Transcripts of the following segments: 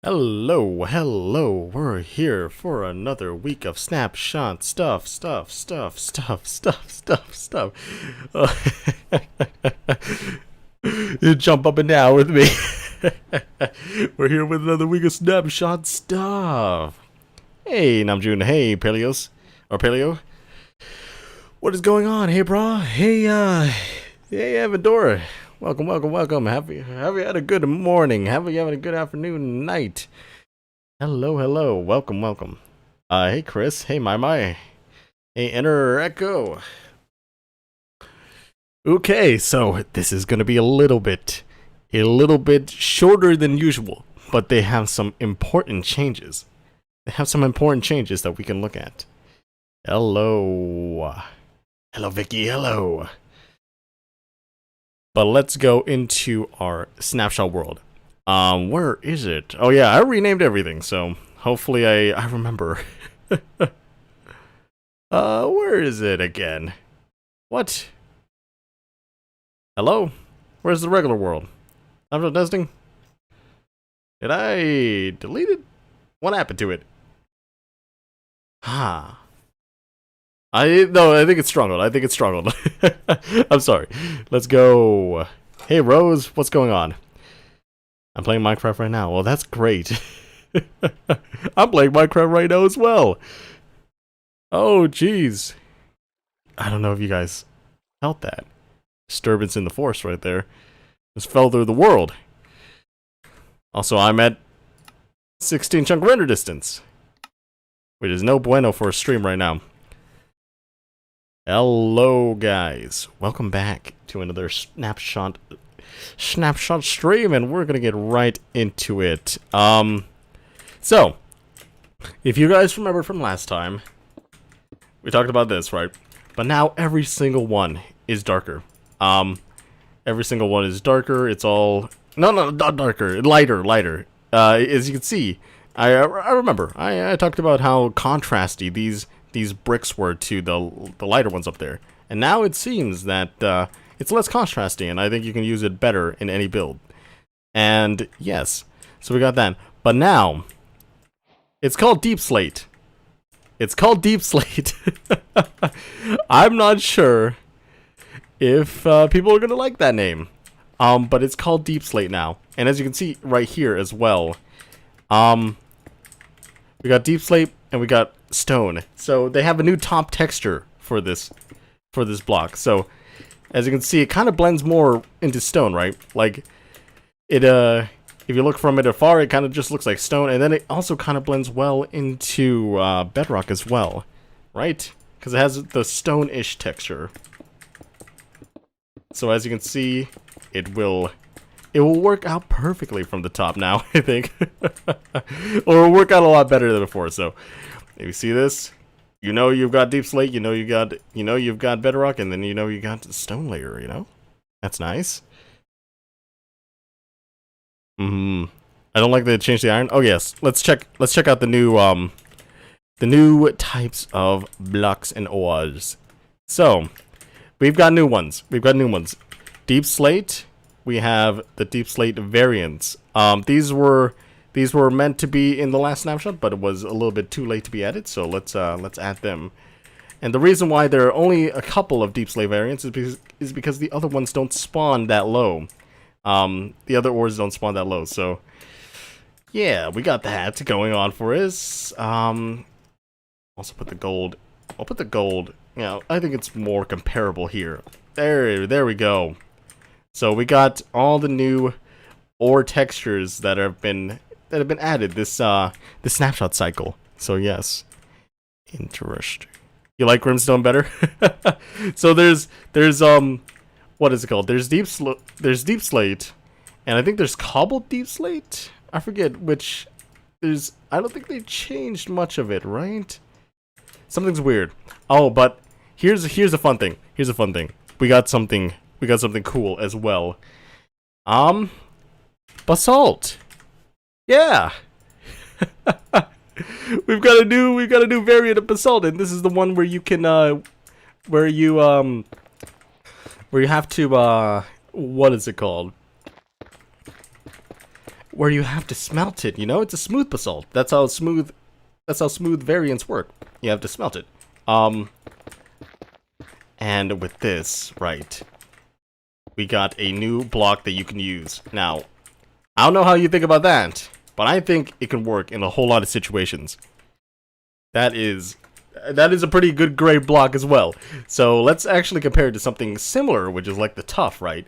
Hello, we're here for another week of Snapshot stuff. You jump up and down with me. We're here with another week of Snapshot stuff. Hey, Namjoon. Hey, Peleos. Or Paleo. What is going on? Hey, brah. Hey, Avadora. Welcome. Have you had a good morning? Have you had a good afternoon, night? Hello. Welcome. Hey, Chris. Hey, my. Hey, Inner Echo. Okay, so this is gonna be a little bit shorter than usual, but they have some important changes. That we can look at. Hello, Vicky. Hello. But let's go into our Snapshot World. Where is it? Oh yeah, I renamed everything, so hopefully I remember. Where is it again? What? Hello? Where's the regular world? Snapshot testing? Did I delete it? What happened to it? I think it's struggled. I'm sorry. Let's go. Hey Rose, what's going on? I'm playing Minecraft right now. Well, that's great. I'm playing Minecraft right now as well. Oh, jeez. I don't know if you guys felt that disturbance in the forest right there. Just fell through the world. Also, I'm at 16 chunk render distance, which is no bueno for a stream right now. Hello, guys. Welcome back to another snapshot stream, and we're gonna get right into it. So if you guys remember from last time, we talked about this, right? But now every single one is darker. Every single one is darker. It's all not darker, lighter. As you can see, I remember I talked about how contrasty these bricks were to the lighter ones up there, and now it seems that it's less contrasty, and I think you can use it better in any build. And yes, so we got that. But now it's called Deep Slate. I'm not sure if people are gonna like that name, but it's called Deep Slate now, and as you can see right here as well, we got Deep Slate and we got stone. So they have a new top texture for this block. So as you can see, it kind of blends more into stone, right? Like it if you look from it afar, it kind of just looks like stone, and then it also kind of blends well into bedrock as well, right? Because it has the stone-ish texture. So as you can see, it will work out perfectly from the top now, I think. Or it'll work out a lot better than before. So if you see this, you know you've got Deep Slate, you know you've got bedrock, and then you know you got the stone layer, you know? That's nice. I don't like they changed the iron. Oh yes, let's check out the new types of blocks and ores. So we've got new ones. Deep Slate. We have the Deep Slate variants. These were meant to be in the last snapshot, but it was a little bit too late to be added. So let's add them. And the reason why there are only a couple of Deep Slate variants is because the other ones don't spawn that low. The other ores don't spawn that low. So yeah, we got that going on for us. Also put the gold. I'll put the gold. You know, I think it's more comparable here. There we go. So we got all the new ore textures that have been added this snapshot cycle. So yes, interesting. You like Grimstone better? So there's what is it called? There's Deep Slate, and I think there's Cobbled Deep Slate. I forget which. I don't think they changed much of it, right? Something's weird. Oh, but here's a fun thing. We got something cool as well. Basalt. Yeah. we've got a new variant of Basalt, and this is the one where you can where you have to what is it called? where you have to smelt it. You know, it's a smooth basalt. That's how smooth variants work. You have to smelt it. And with this, right, we got a new block that you can use. Now, I don't know how you think about that, but I think it can work in a whole lot of situations. That is a pretty good grade block as well. So let's actually compare it to something similar, which is like the tuff, right?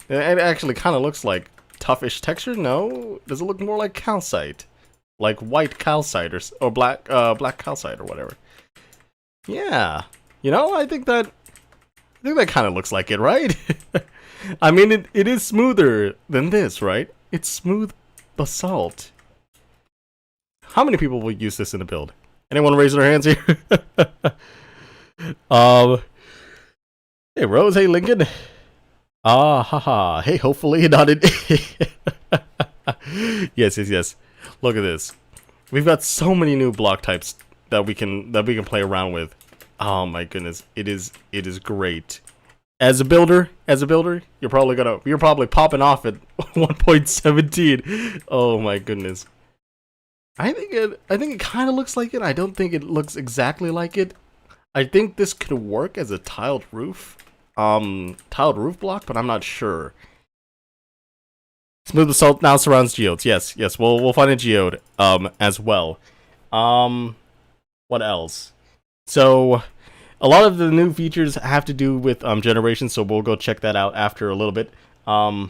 It actually kind of looks like toughish texture. No, does it look more like calcite, like white calcite or black calcite or whatever? Yeah, you know, I think that kind of looks like it, right? I mean, it is smoother than this, right? It's smooth basalt. How many people will use this in a build? Anyone raise their hands here? Hey Rose, hey Lincoln. Haha. Hey, hopefully not it. Yes. Look at this. We've got so many new block types that we can play around with. Oh my goodness, it is great. As a builder, you're probably popping off at 1.17. Oh my goodness. I think it kind of looks like it. I don't think it looks exactly like it. I think this could work as a tiled roof block, but I'm not sure. Smooth basalt now surrounds geodes. Yes, we'll find a geode as well. What else? So a lot of the new features have to do with generation, so we'll go check that out after a little bit. But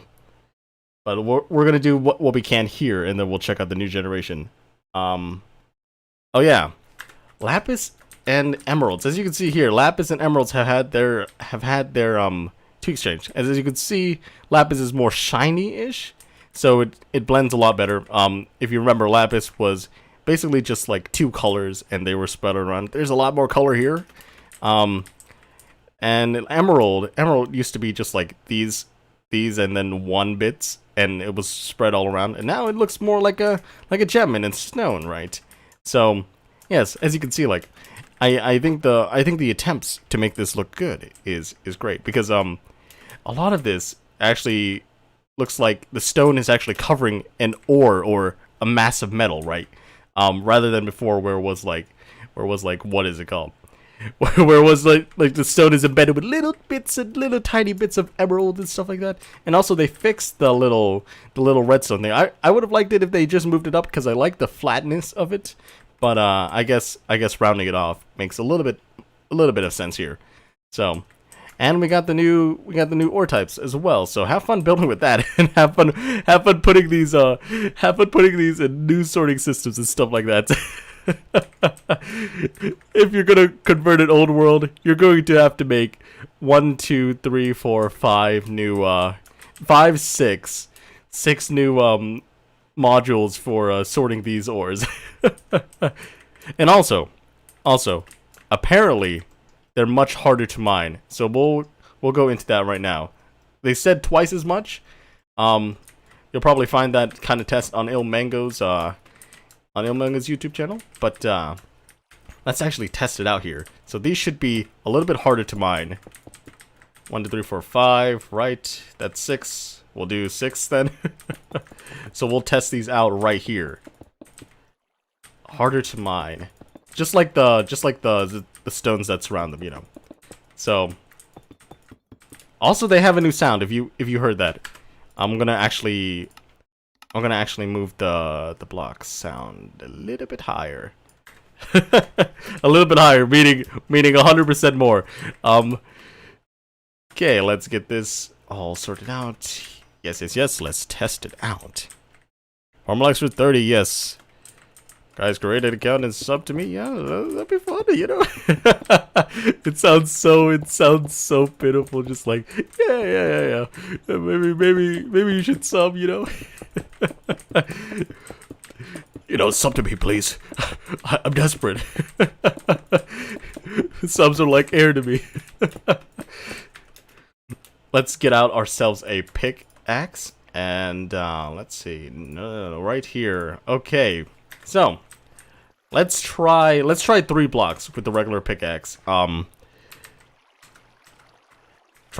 we're gonna do what we can here, and then we'll check out the new generation. Oh yeah, Lapis and Emeralds. As you can see here, Lapis and Emeralds have had their two exchange. As you can see, Lapis is more shiny-ish, so it blends a lot better. If you remember, Lapis was basically just like two colors, and they were spread around. There's a lot more color here. And Emerald used to be just like these and then one bits, and it was spread all around, and now it looks more like a gem and it's stone, right? So yes, as you can see, like I think the attempts to make this look good is great, because a lot of this actually looks like the stone is actually covering an ore or a mass of metal, right? Rather than before where it was like what is it called? Where it was like the stone is embedded with little tiny bits of emerald and stuff like that. And also they fixed the little redstone thing. I would have liked it if they just moved it up, because I like the flatness of it. But I guess rounding it off makes a little bit of sense here. So, and we got the new ore types as well. So have fun building with that, and have fun putting these in new sorting systems and stuff like that. If you're gonna convert an old world, you're going to have to make 6 new modules for sorting these ores. And also, apparently, they're much harder to mine. So we'll go into that right now. They said twice as much. You'll probably find that kind of test on Ilmango's YouTube channel, but let's actually test it out here. So these should be a little bit harder to mine. 1, 2, 3, 4, 5. Right, that's 6. We'll do 6 then. So we'll test these out right here. Harder to mine, just like the stones that surround them, you know. So also they have a new sound. If you heard that, I'm gonna actually move the block sound a little bit higher. A little bit higher, meaning 100% more. Okay, let's get this all sorted out. Yes, let's test it out. Formulax for 30, yes. Guys, create an account and sub to me. Yeah, that'd be fun, you know. It sounds so pitiful. Just like, yeah. Maybe you should sub, you know. You know, sub to me, please. I'm desperate. Subs are like air to me. Let's get out ourselves a pickaxe, and let's see. No, right here. Okay, so let's try 3 blocks with the regular pickaxe. Try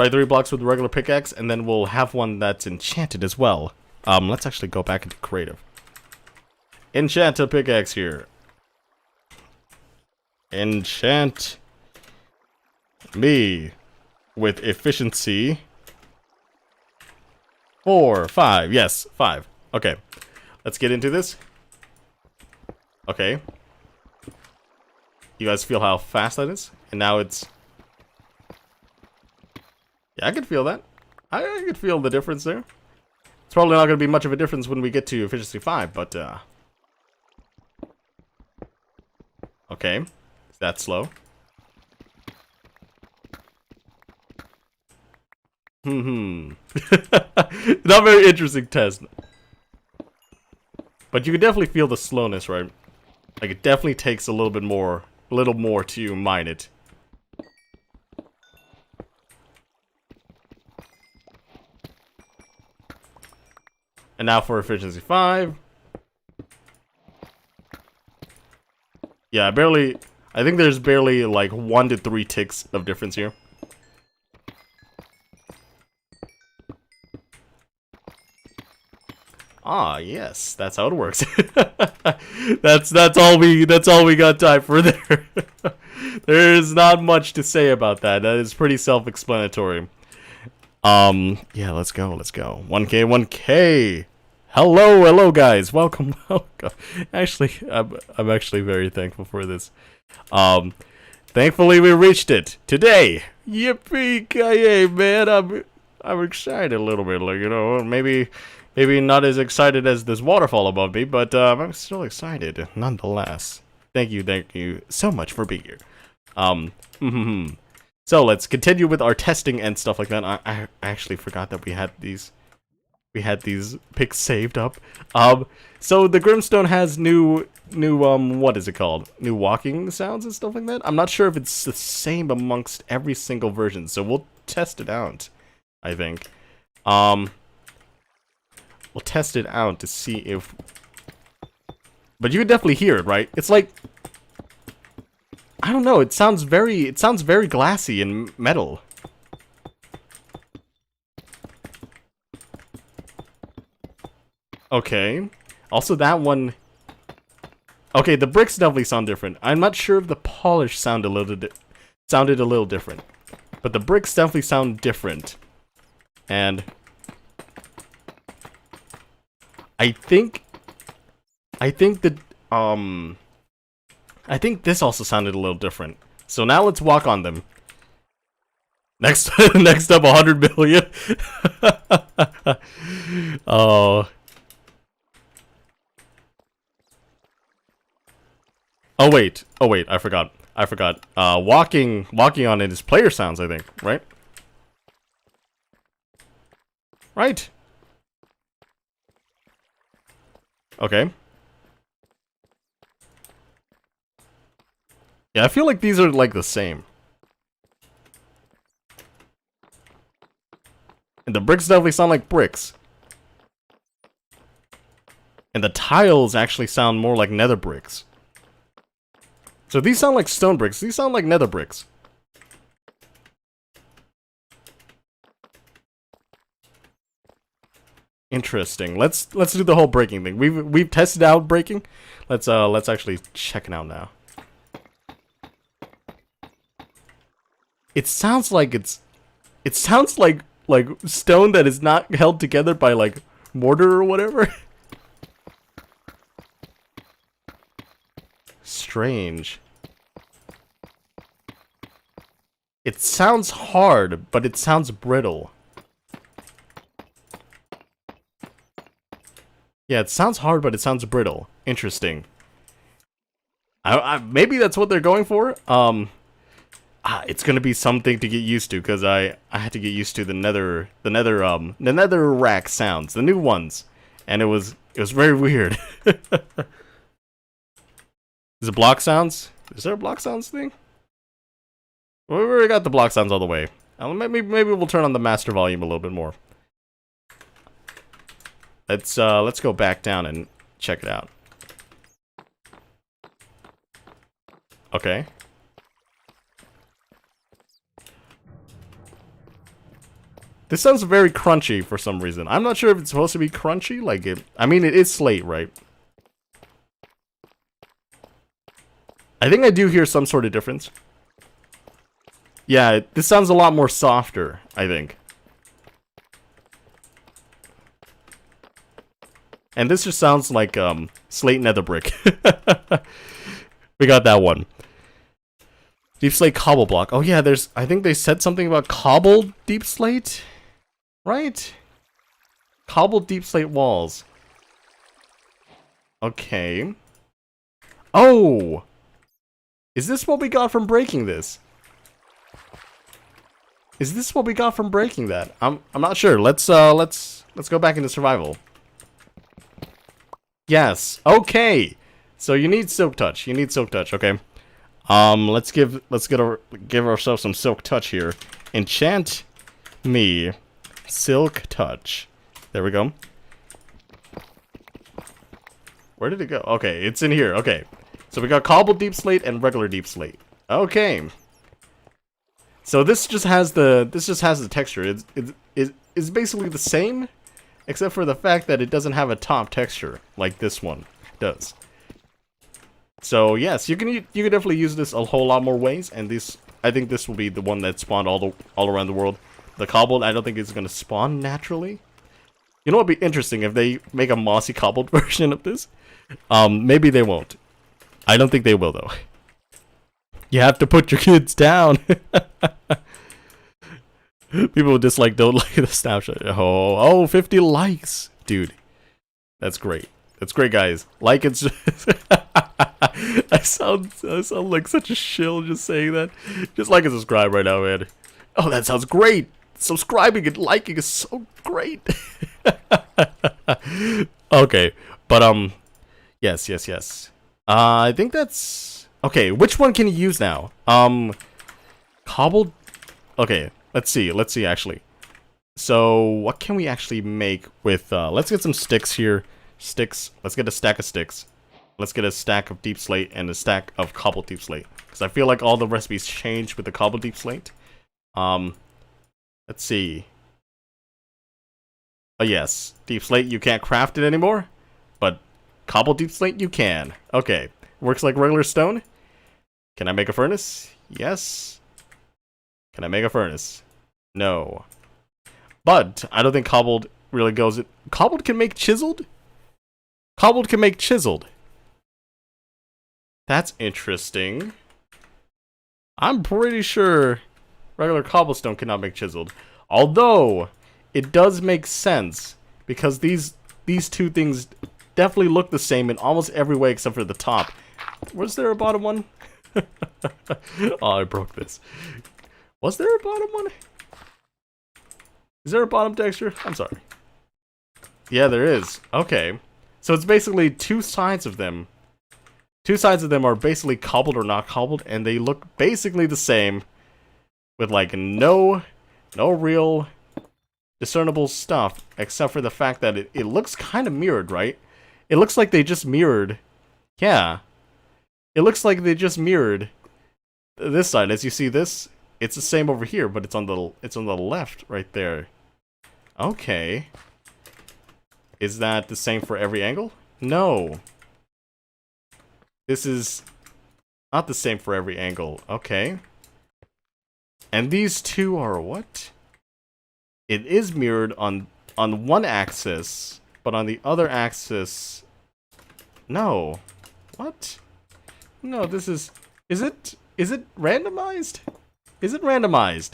3 blocks with the regular pickaxe, and then we'll have one that's enchanted as well. Let's actually go back into creative. Enchanted Pickaxe here. Enchant me with efficiency 4, 5. Yes, 5. Okay. Let's get into this. Okay. You guys feel how fast that is? And now it's... Yeah, I can feel that. I can feel the difference there. It's probably not going to be much of a difference when we get to efficiency 5, but okay. Is that slow? Not very interesting test. But you can definitely feel the slowness, right? Like, it definitely takes a little more to mine it. And now for efficiency 5. Yeah, I think there's barely like 1 to 3 ticks of difference here. Ah, yes, that's how it works. that's all we got time for there. There's not much to say about that. That is pretty self-explanatory. Yeah, let's go. 1K, 1K. Hello, guys. Welcome. Actually, I'm actually very thankful for this. Thankfully we reached it today. Yippee-ki-yay, man. I'm excited a little bit. Like, you know, maybe not as excited as this waterfall above me, but I'm still excited nonetheless. Thank you so much for being here. So let's continue with our testing and stuff like that. I actually forgot that we had these picks saved up. So the Grimstone has new what is it called? New walking sounds and stuff like that. I'm not sure if it's the same amongst every single version, so we'll test it out, I think. We'll test it out to see if... But you can definitely hear it, right? It's like... I don't know, it sounds very glassy and metal. Okay. Also that one... Okay, the bricks definitely sound different. I'm not sure if the polish sounded a little different. But the bricks definitely sound different. And... I think that, I think this also sounded a little different. So now let's walk on them. Next up, 100 million. Oh. Oh wait, I forgot. Walking on it is player sounds, I think, right? Right. Okay. Yeah, I feel like these are like the same. And the bricks definitely sound like bricks. And the tiles actually sound more like nether bricks. So these sound like stone bricks. These sound like nether bricks. Interesting. Let's do the whole breaking thing. We've tested out breaking. Let's actually check it out now. It sounds like like stone that is not held together by like mortar or whatever. Strange. It sounds hard, but it sounds brittle. Yeah, it sounds hard, but it sounds brittle. Interesting. Maybe that's what they're going for. It's gonna be something to get used to, because I had to get used to the nether rack sounds, the new ones, and it was very weird. Is it block sounds? Is there a block sounds thing? Well, we already got the block sounds all the way. Maybe we'll turn on the master volume a little bit more. Let's go back down and check it out. Okay. This sounds very crunchy for some reason. I'm not sure if it's supposed to be crunchy. Like it. I mean, it is slate, right? I think I do hear some sort of difference. Yeah, this sounds a lot more softer, I think. And this just sounds like slate nether brick. We got that one. Deep slate cobble block. Oh yeah, I think they said something about cobbled deep slate, right? Cobbled deep slate walls. Okay. Oh, is this what we got from breaking this? Is this what we got from breaking that? I'm not sure. Let's go back into survival. Yes. Okay. So you need silk touch. You need silk touch. Okay. Let's give ourselves some silk touch here. Enchant me silk touch. There we go. Where did it go? Okay, it's in here. Okay. So we got cobbled deep slate and regular deep slate. Okay. So this just has the texture. It's basically the same, except for the fact that it doesn't have a top texture like this one does. So yes, you can definitely use this a whole lot more ways, and I think this will be the one that spawned all around the world. The cobbled, I don't think it's gonna spawn naturally. You know what'd be interesting if they make a mossy cobbled version of this? Maybe they won't. I don't think they will though. You have to put your kids down. People just don't like the snapshot. Oh, 50 likes, dude. That's great. That's great, guys. Like it's. I sound like such a shill just saying that. Just like and subscribe right now, man. Oh, that sounds great. Subscribing and liking is so great. Okay, but yes. I think that's okay. Which one can you use now? Cobbled. Okay, let's see. Actually, so what can we actually make with? Let's get some sticks here. Sticks. Let's get a stack of sticks. Let's get a stack of deep slate and a stack of cobbled deep slate. Because I feel like all the recipes change with the cobbled deep slate. Let's see. Oh yes, deep slate you can't craft it anymore, but cobbled deep slate you can. Okay, works like regular stone. Can I make a furnace? Yes. Can I make a furnace? No. But I don't think cobbled really goes. Cobbled can make chiseled? Cobbled can make chiseled. That's interesting. I'm pretty sure regular cobblestone cannot make chiseled. Although, it does make sense. Because these two things definitely look the same in almost every way except for the top. Was there a bottom one? Oh, I broke this. Was there a bottom one? Is there a bottom texture? I'm sorry. Yeah, there is. Okay. So it's basically two sides of them. Two sides of them are basically cobbled or not cobbled, and they look basically the same. With no real discernible stuff, except for the fact that it looks kind of mirrored, right? It looks like they just mirrored. Yeah. It looks like they just mirrored this side. As you see this, it's the same over here, but it's on the left right there. Okay. Is that the same for every angle? No. This is not the same for every angle. Okay. And these two are what? It is mirrored on one axis, but on the other axis... No. What? No, this is... Is it randomized? Is it randomized?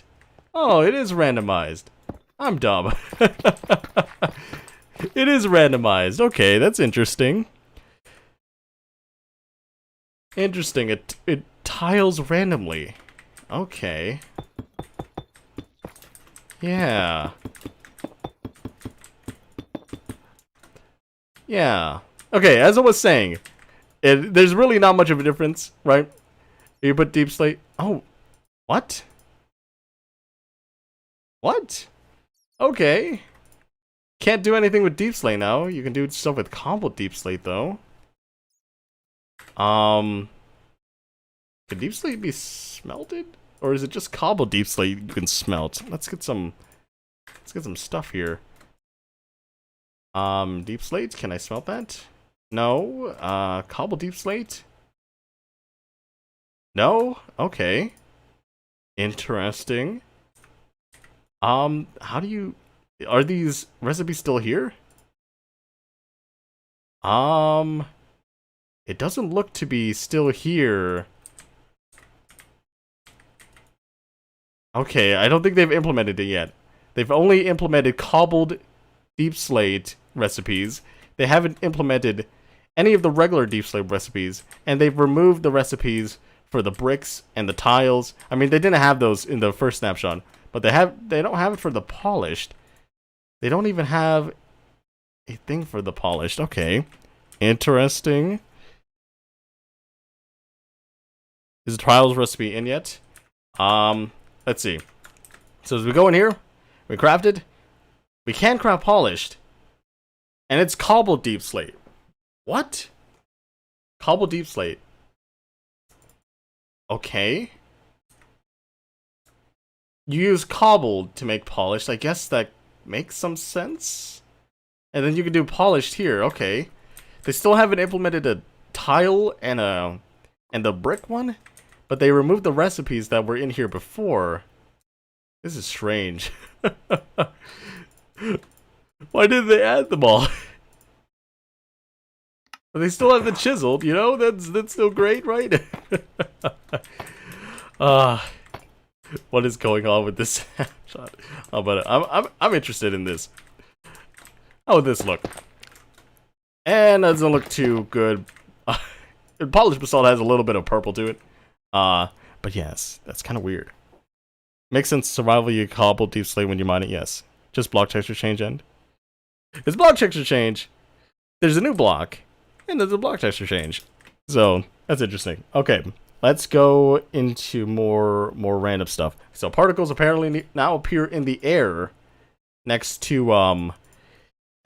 Oh, it is randomized. I'm dumb. It is randomized. Okay, that's interesting. Interesting. It tiles randomly. Okay. Yeah. Yeah. Okay, as I was saying, there's really not much of a difference, right? You put deep slate. Oh, what? What? Okay. Can't do anything with deep slate now. You can do stuff with cobbled deep slate though. Could deep slate be smelted? Or is it just cobbled deep slate you can smelt? Let's get some Let's get some stuff here. Deep slate, can I smelt that? No. Cobble deep slate? No? Okay. Interesting. How do you... Are these recipes still here? It doesn't look to be still here. Okay, I don't think they've implemented it yet. They've only implemented cobbled deep slate recipes. They haven't implemented any of the regular deep slate recipes, and they've removed the recipes for the bricks and the tiles. I mean, they didn't have those in the first snapshot, but they don't have it for the polished. They don't even have a thing for the polished. Okay. Interesting. Is the trials recipe in yet? Let's see. So as we go in here, we crafted. We can craft polished. And it's cobbled deep slate. What? Cobbled deep slate. Okay. You use cobbled to make polished. I guess that makes some sense. And then you can do polished here. Okay. They still haven't implemented a tile and the brick one, but they removed the recipes that were in here before. This is strange. Why did they add them all? But they still have the chiseled, you know? That's still great, right? What is going on with this snapshot? Oh, but I'm interested in this. How would this look? And that doesn't look too good. Polished basalt has a little bit of purple to it. But yes, that's kind of weird. Makes sense. Survival, you cobble deep slate when you mine it. Yes. Just block texture change end. It's block texture change. There's a new block, and there's a block texture change. So that's interesting. Okay, let's go into more random stuff. So particles apparently now appear in the air next to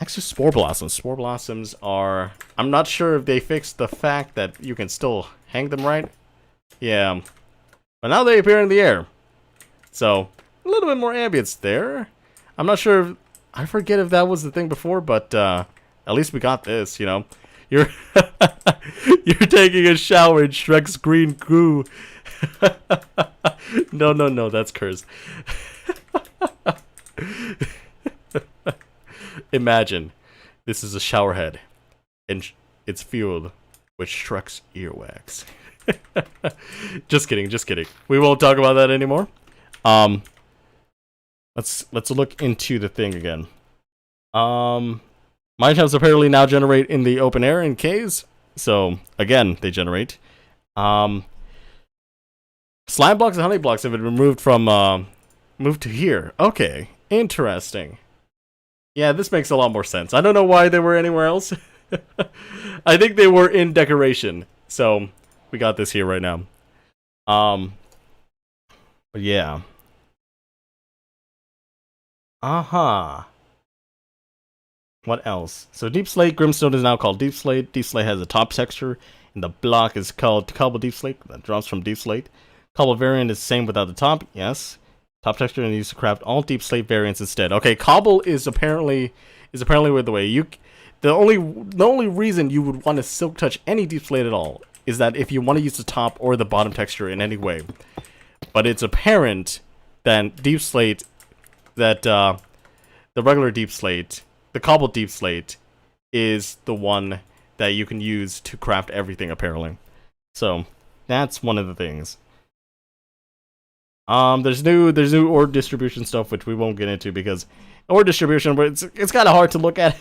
spore blossoms. Spore blossoms are... I'm not sure if they fixed the fact that you can still hang them, right? Yeah. But now they appear in the air. So, a little bit more ambience there. I'm not sure... I forget if that was the thing before, but at least we got this, you know. You're you're taking a shower in Shrek's green goo. No, that's cursed. Imagine this is a shower head, and it's filled with Shrek's earwax. Just kidding. We won't talk about that anymore. Let's look into the thing again. Mine shaft apparently now generate in the open air in caves. So again, they generate. Slime blocks and honey blocks have been removed from moved to here. Okay, interesting. Yeah, this makes a lot more sense. I don't know why they were anywhere else. I think they were in decoration. So we got this here right now. But yeah. What else? So Deep Slate Grimstone is now called Deep Slate. Deep Slate has a top texture, and the block is called Cobble Deep Slate. That drops from Deep Slate. Cobble variant is the same without the top. Yes. Top texture and used to craft all Deep Slate variants instead. Okay, Cobble is apparently with the way you. The only reason you would want to silk touch any Deep Slate at all is that if you want to use the top or the bottom texture in any way. But it's apparent that Deep Slate, that the regular Deep Slate, the Cobble Deep Slate, is the one that you can use to craft everything apparently. So that's one of the things. There's new ore distribution stuff which we won't get into because ore distribution, but it's kind of hard to look at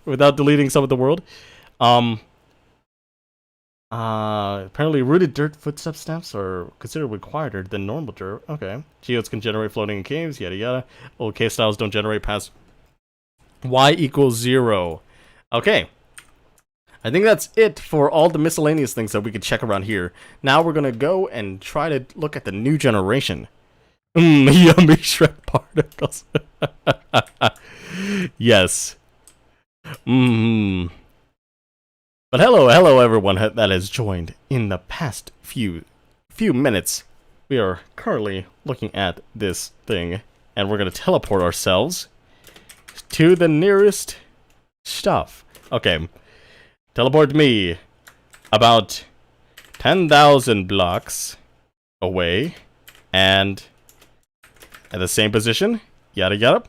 without deleting some of the world. Apparently rooted dirt footstep stamps are considered required than normal dirt. Okay. Geodes can generate floating in caves, yada yada. Old cave styles don't generate past y equals 0. Okay. I think that's it for all the miscellaneous things that we could check around here. Now we're gonna go and try to look at the new generation. Yummy Shrek particles. Yes. But hello everyone that has joined in the past few minutes. We are currently looking at this thing. And we're going to teleport ourselves to the nearest stuff. Okay. Teleport me about 10,000 blocks away. And at the same position. Yada yada.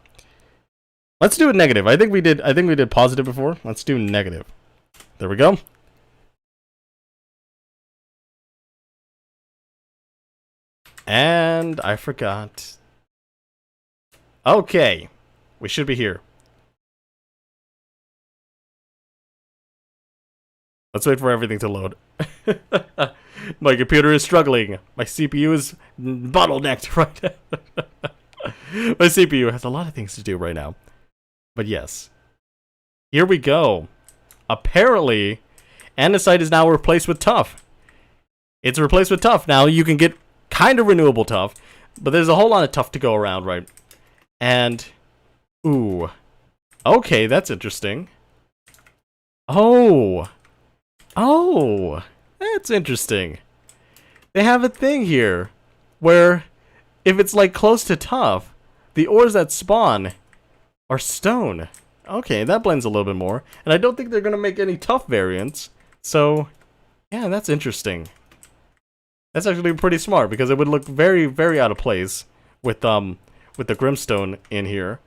Let's do it negative. I think we did positive before. Let's do negative. There we go. And I forgot. Okay. We should be here. Let's wait for everything to load. My computer is struggling. My CPU is bottlenecked right now. My CPU has a lot of things to do right now. But yes. Here we go. Apparently, Andesite is now replaced with Tough. It's replaced with Tough. Now you can get kind of renewable Tough, but there's a whole lot of Tough to go around, right? And, ooh. Okay, that's interesting. Oh. Oh. That's interesting. They have a thing here where if it's like close to Tough, the ores that spawn are stone. Okay, that blends a little bit more. And I don't think they're going to make any Tough variants. So, yeah, that's interesting. That's actually pretty smart because it would look very, very out of place with the Grimstone in here.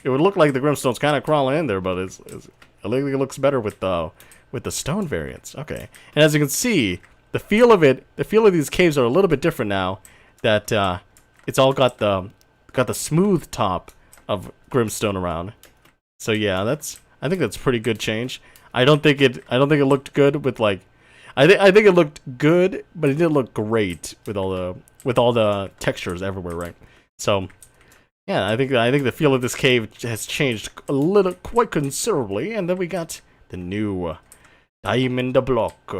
It would look like the Grimstone's kind of crawling in there, but I think it looks better with the stone variants. Okay, and as you can see, the feel of these caves are a little bit different now. That it's all got the smooth top of Grimstone around. So yeah, I think that's pretty good change. I don't think it looked good with like. I think it looked good, but it didn't look great with all the textures everywhere, right? So, yeah, I think the feel of this cave has changed quite considerably, and then we got the new diamond block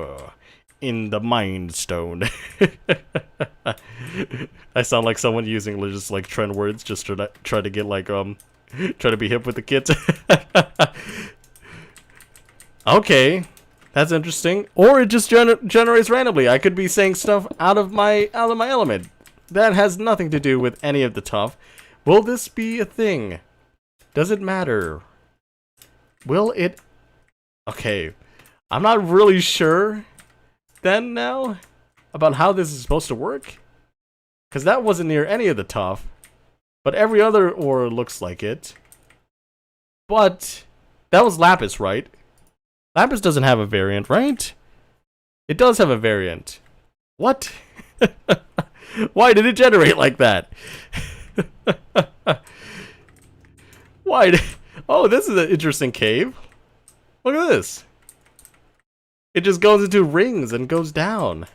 in the Mind Stone. I sound like someone using just like trend words just to try to get like try to be hip with the kids. Okay. That's interesting. Or it just generates randomly. I could be saying stuff out of my element. That has nothing to do with any of the Tough. Will this be a thing? Does it matter? Will it? Okay. I'm not really sure then now about how this is supposed to work. Because that wasn't near any of the Tough. But every other ore looks like it. But that was Lapis, right? Lapis doesn't have a variant, right? It does have a variant. What? Why did it generate like that? Why? Oh, this is an interesting cave. Look at this. It just goes into rings and goes down.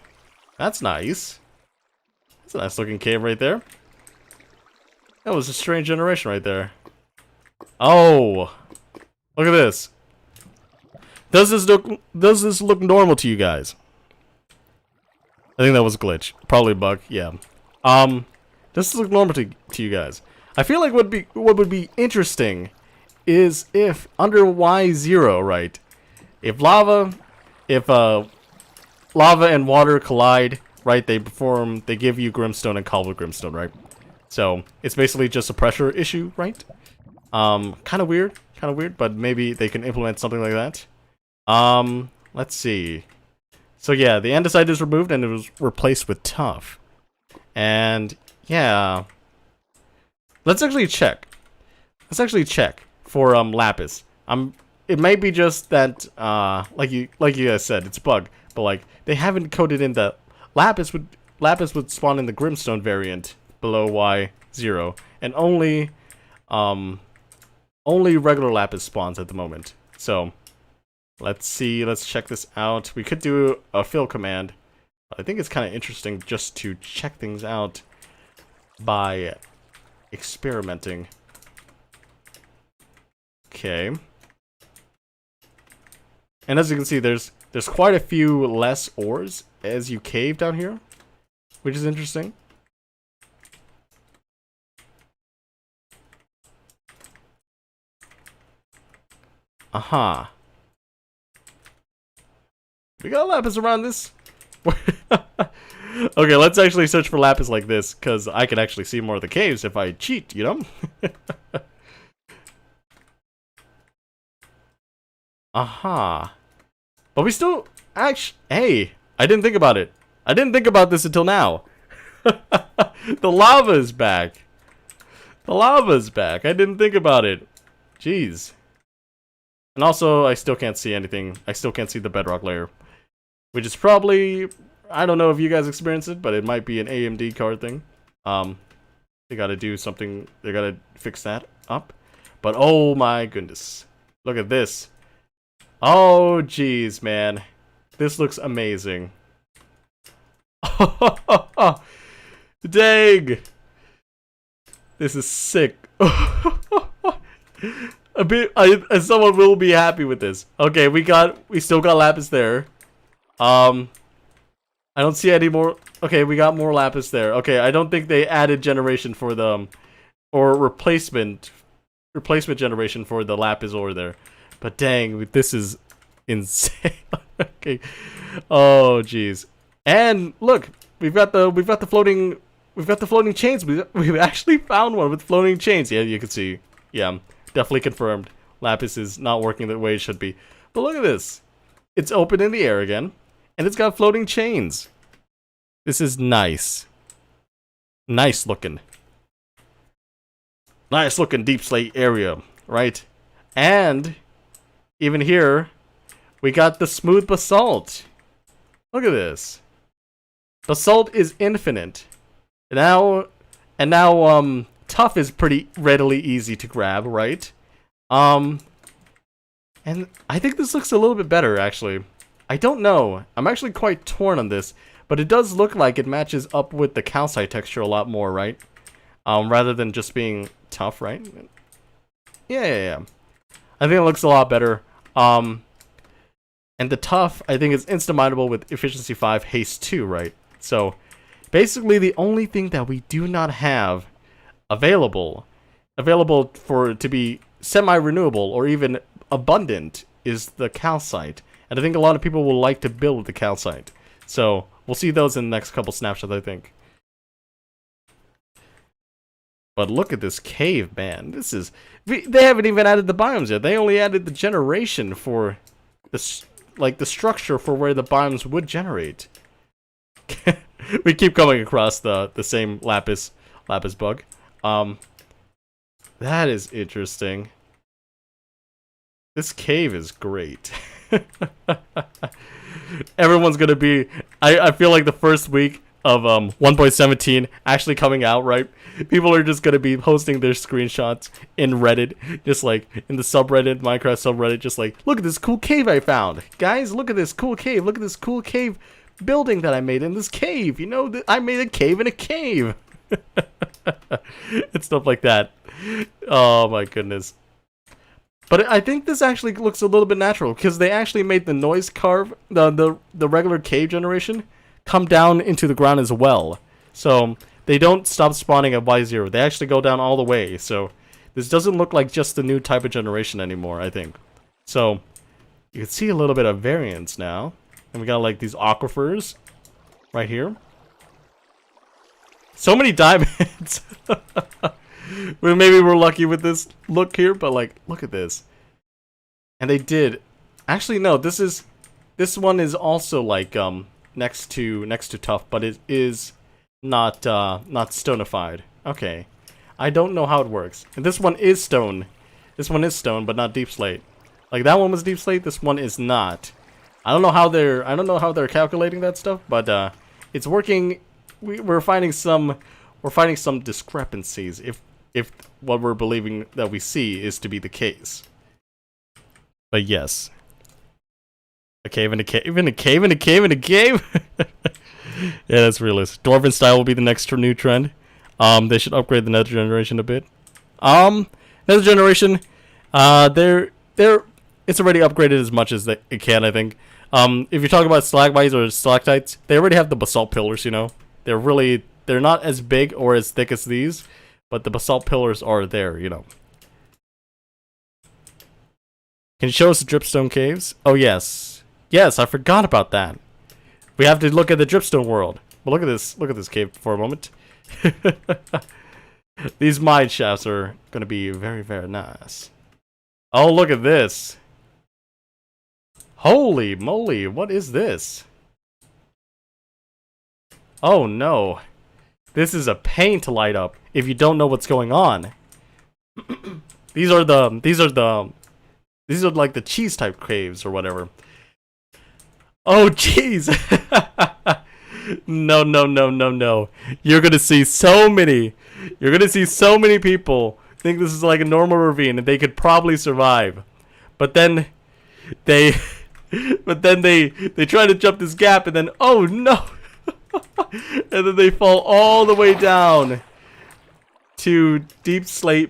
That's nice. That's a nice looking cave right there. That was a strange generation right there. Oh. Look at this. Does this look normal to you guys? I think that was a glitch. Probably a bug, yeah. Does this look normal to you guys? I feel like what would be interesting is if under Y0, right? If lava and water collide, right, they give you Grimstone and Cobbled Grimstone, right? So it's basically just a pressure issue, right? Kind of weird, but maybe they can implement something like that. Let's see. So yeah, the Andesite is removed and it was replaced with Tough. And yeah, let's actually check. For Lapis. It may be just that like you guys said, it's a bug, but like they haven't coded in that Lapis would spawn in the Grimstone variant below Y0, and only regular Lapis spawns at the moment. So let's see, let's check this out. We could do a fill command. I think it's kind of interesting just to check things out by experimenting. Okay. And as you can see, there's quite a few less ores as you cave down here, which is interesting. Aha. We got Lapis around this. Okay, let's actually search for lapis like this, because I can actually see more of the caves if I cheat, you know? Aha. But we still... Actually... Hey, I didn't think about it. I didn't think about this until now. The lava is back. The lava's back. I didn't think about it. Jeez. And also, I still can't see anything. I still can't see the bedrock layer. Which is probably... I don't know if you guys experience it, but it might be an AMD card thing. They gotta do something. They gotta fix that up. But oh my goodness. Look at this. Oh jeez, man. This looks amazing. Dang. This is sick. Someone will be happy with this. Okay, we still got lapis there. I don't see any more. Okay, we got more lapis there. Okay, I don't think they added generation for the, or replacement generation for the lapis ore there. But dang, this is insane. Okay. Oh jeez. And look, we've got the floating chains. We've actually found one with floating chains. Yeah, you can see. Yeah, definitely confirmed. Lapis is not working the way it should be. But look at this. It's open in the air again. And it's got floating chains. This is nice. Nice looking. Nice looking deep slate area, right? And even here, we got the smooth basalt. Look at this. Basalt is infinite. And now tough is pretty readily easy to grab, right? And I think this looks a little bit better actually. I don't know. I'm actually quite torn on this, but it does look like it matches up with the calcite texture a lot more, right? Rather than just being tough, right? Yeah. I think it looks a lot better. And the tough, I think, is insta-mineable with efficiency 5, haste 2, right? So, basically, the only thing that we do not have available for it to be semi-renewable or even abundant is the calcite. And I think a lot of people will like to build with the calcite. So, we'll see those in the next couple snapshots, I think. But look at this cave, man. This is... They haven't even added the biomes yet. They only added the generation for... the structure for where the biomes would generate. We keep coming across the same lapis bug. That is interesting. This cave is great. Everyone's gonna be... I feel like the first week of 1.17 actually coming out, right? People are just gonna be posting their screenshots in Reddit, just like in the subreddit, Minecraft subreddit, just like, look at this cool cave I found. Guys, look at this cool cave. Look at this cool cave building that I made in this cave. You know, I made a cave in a cave. And stuff like that. Oh my goodness. But I think this actually looks a little bit natural because they actually made the noise carve, the regular cave generation, come down into the ground as well. So they don't stop spawning at Y0. They actually go down all the way. So this doesn't look like just the new type of generation anymore, I think. So you can see a little bit of variance now. And we got like these aquifers right here. So many diamonds. Well, maybe we're lucky with this look here, but like, look at this. And they did. Actually, no. This one is also like next to tough, but it is not stonified. Okay, I don't know how it works. And this one is stone. This one is stone, but not deep slate. Like that one was deep slate. This one is not. I don't know how they're calculating that stuff, but it's working. We're finding some discrepancies if what we're believing that we see is to be the case. But yes. A cave and a cave and a cave and a cave and a cave. Yeah, that's realistic. Dwarven style will be the next new trend. They should upgrade the nether generation a bit. Nether generation, it's already upgraded as much as it can, I think. If you're talking about stalagmites or stalactites, they already have the basalt pillars, you know. They're not as big or as thick as these, but the basalt pillars are there, you know. Can you show us the dripstone caves? Oh, yes. Yes, I forgot about that. We have to look at the Dripstone world. But look at this cave for a moment. These mine shafts are gonna be very, very nice. Oh, look at this. Holy moly, what is this? Oh no. This is a pain to light up if you don't know what's going on. These are like the cheese type caves or whatever. Oh jeez. No. You're gonna see so many people think this is like a normal ravine and they could probably survive. But then they try to jump this gap and then oh no. And then they fall all the way down to deep slate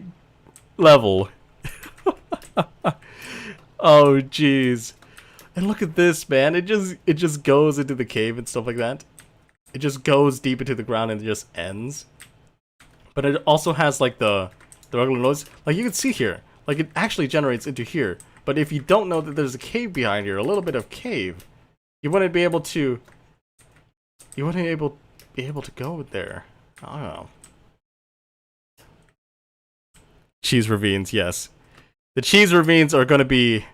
level. Oh jeez. And look at this, man. It just goes into the cave and stuff like that. It just goes deep into the ground and just ends. But it also has like the regular noise. Like you can see here. Like it actually generates into here. But if you don't know that there's a cave behind here, a little bit of cave, you wouldn't be able to be able to go there. I don't know. Cheese ravines, yes. The cheese ravines are going to be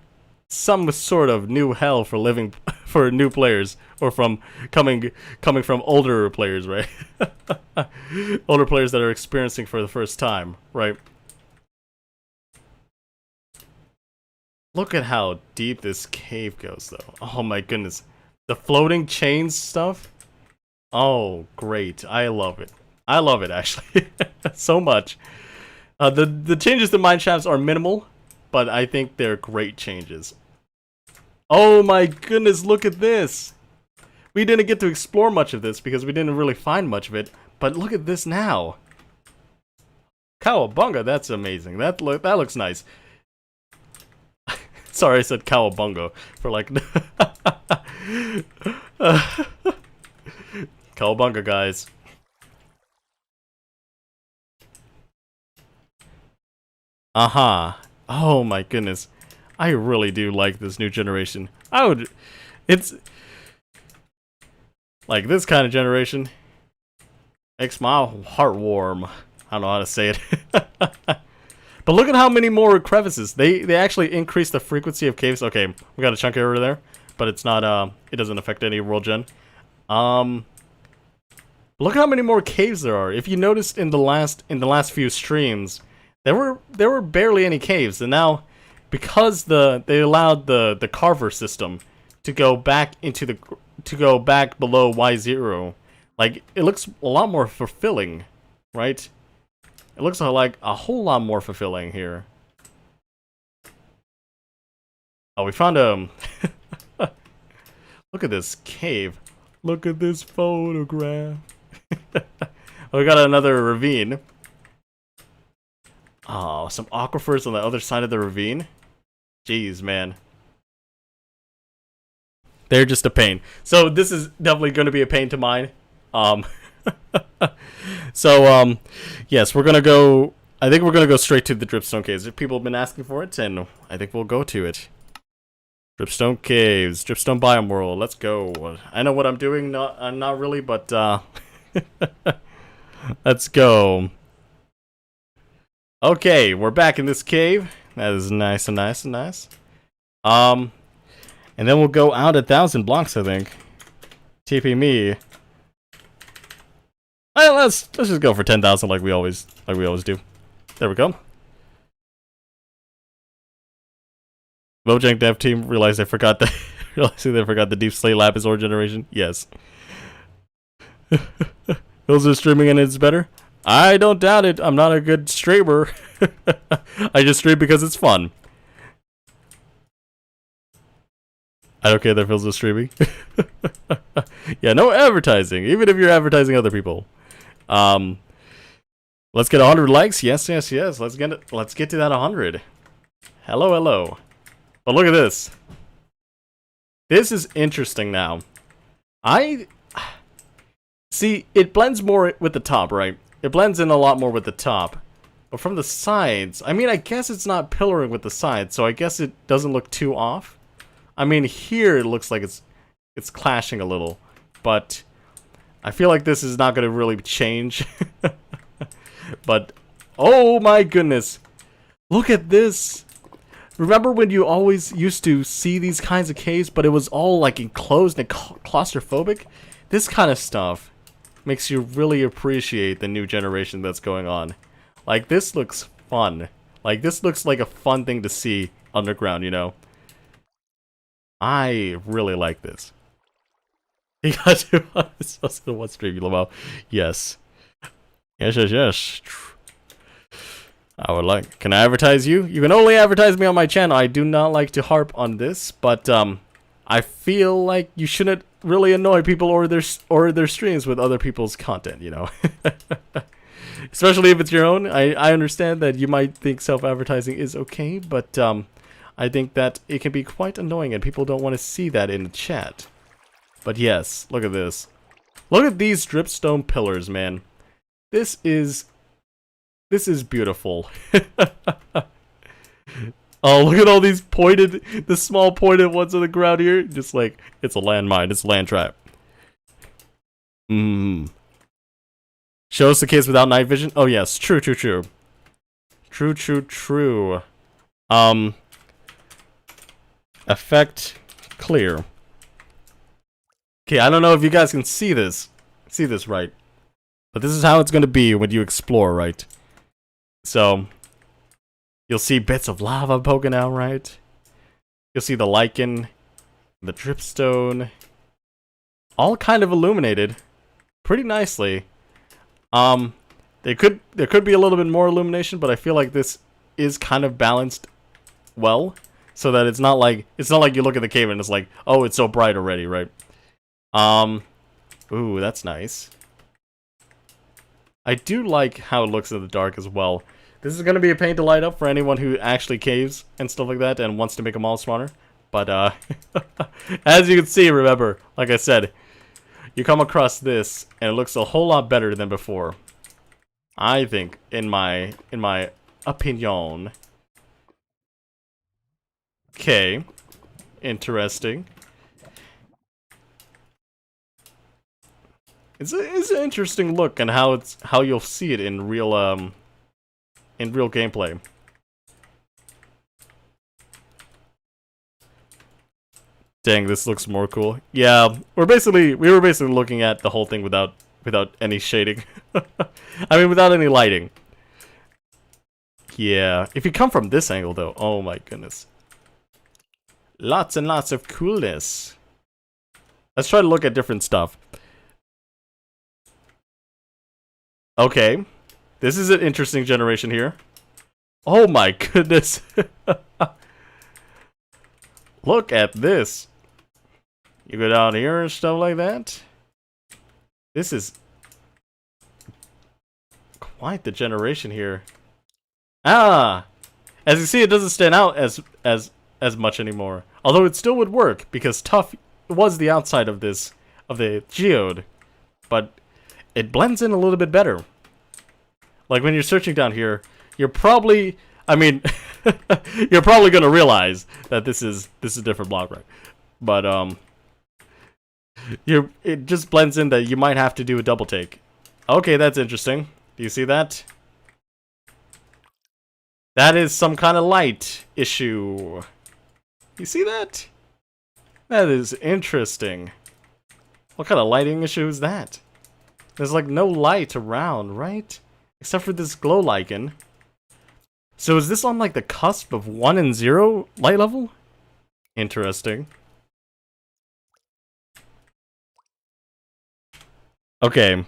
some sort of new hell for living for new players, or from coming from older players, right? Older players that are experiencing for the first time, right? Look at how deep this cave goes, though. Oh my goodness, the floating chains stuff. Oh, great! I love it. I love it actually so much. The changes to mine shafts are minimal, but I think they're great changes. Oh my goodness, look at this! We didn't get to explore much of this because we didn't really find much of it, but look at this now! Cowabunga, that's amazing. That looks nice. Sorry, I said cowabunga for like... Cowabunga, guys. Oh my goodness. I really do like this new generation. It's like this kind of generation makes my heart warm. I don't know how to say it. But look at how many more crevices. They actually increased the frequency of caves. Okay, we got a chunk area there, but it's not it doesn't affect any world gen. Look at how many more caves there are. If you noticed in the last few streams, there were barely any caves, and now because they allowed the carver system to go back below Y0, like it looks a lot more fulfilling, right? It looks like a whole lot more fulfilling here. Oh, we found look at this cave. Look at this photograph. We got another ravine. Oh, some aquifers on the other side of the ravine. Jeez, man. They're just a pain. So this is definitely going to be a pain to mine. Yes, we're going to go... I think we're going to go straight to the Dripstone Caves. People have been asking for it, and I think we'll go to it. Dripstone Caves, Dripstone Biome World. Let's go. I know what I'm doing. Not really, but... let's go. Okay, we're back in this cave. That is nice and nice and nice. And then we'll go out 1,000 blocks, I think. TP me. Well, let's just go for 10,000 like we always do. There we go. Mojang dev team realized they forgot the deep slate lapis ore generation. Yes. Those are streaming and it's better. I don't doubt it. I'm not a good streamer. I just stream because it's fun. I don't care that Phil's streaming. Yeah, no advertising. Even if you're advertising other people. Let's get 100 likes. Yes. Let's get to that 100. Hello. But look at this. This is interesting now. See, it blends more with the top, right? It blends in a lot more with the top. But from the sides, I mean, I guess it's not pillaring with the sides, so I guess it doesn't look too off. I mean, here it looks like it's clashing a little, but I feel like this is not going to really change. But, oh my goodness. Look at this. Remember when you always used to see these kinds of caves, but it was all like enclosed and claustrophobic? This kind of stuff makes you really appreciate the new generation that's going on. Like, this looks fun. Like, this looks like a fun thing to see underground, you know? I really like this. You got to one stream, Lamo. Yes. Yes. I would like. Can I advertise you? You can only advertise me on my channel. I do not like to harp on this, but I feel like you shouldn't really annoy people or their streams with other people's content, you know. Especially if it's your own. I understand that you might think self-advertising is okay, but I think that it can be quite annoying and people don't want to see that in the chat. But yes, look at this. Look at these dripstone pillars, man. This is beautiful. Oh, look at all these the small pointed ones on the ground here. Just like, it's a landmine, it's a land trap. Show us the case without night vision. Oh yes, true. True. Effect clear. Okay, I don't know if you guys can see this right. But this is how it's going to be when you explore, right? So, you'll see bits of lava poking out, right? You'll see the lichen, the dripstone, all kind of illuminated pretty nicely. There could be a little bit more illumination, but I feel like this is kind of balanced well, so that it's not like you look at the cave and it's like, oh, it's so bright already, right? Ooh, that's nice. I do like how it looks in the dark as well. This is going to be a pain to light up for anyone who actually caves and stuff like that and wants to make them all smarter. But, as you can see, remember, like I said, you come across this and it looks a whole lot better than before. I think, in my opinion. Okay. Interesting. It's an interesting look and how you'll see it in real gameplay. Dang, this looks more cool. Yeah, we were basically looking at the whole thing without any shading. I mean, without any lighting. Yeah, if you come from this angle though, oh my goodness. Lots and lots of coolness. Let's try to look at different stuff. Okay, this is an interesting generation here. Oh my goodness. Look at this. You go down here and stuff like that. This is quite the generation here. Ah! As you see, it doesn't stand out as much anymore. Although it still would work, because tough was the outside of the geode. But it blends in a little bit better. Like when you're searching down here, you're probably, I mean, you're probably gonna realize that this is a different block, right? But it just blends in that you might have to do a double take. Okay, that's interesting. Do you see that? That is some kind of light issue. You see that? That is interesting. What kind of lighting issue is that? There's like no light around, right? Except for this glow lichen. So is this on like the cusp of 1 and 0 light level? Interesting. Okay.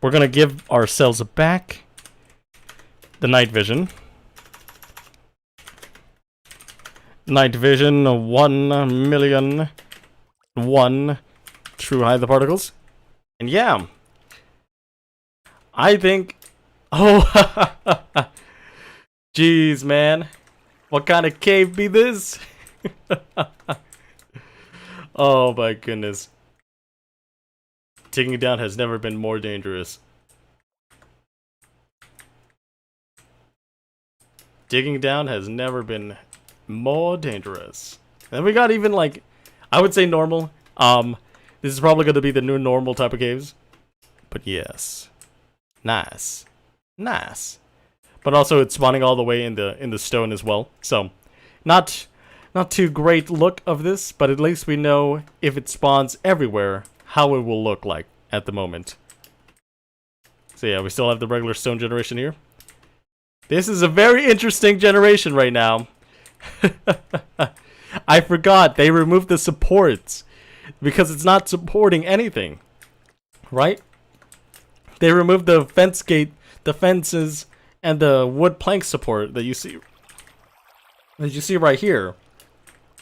We're gonna give ourselves back the night vision. Night vision 1,000,001 true hide the particles. And yeah. I think, oh, jeez, man. What kind of cave be this? Oh my goodness. Digging down has never been more dangerous. Digging down has never been more dangerous. And we got even like, I would say normal. This is probably going to be the new normal type of caves. But yes, nice, nice. But also it's spawning all the way in the stone as well. So not too great look of this, but at least we know if it spawns everywhere how it will look like at the moment. So yeah, we still have the regular stone generation here. This is a very interesting generation right now. I forgot they removed the supports because it's not supporting anything, right? They removed the fence gate, the fences, and the wood plank support that you see right here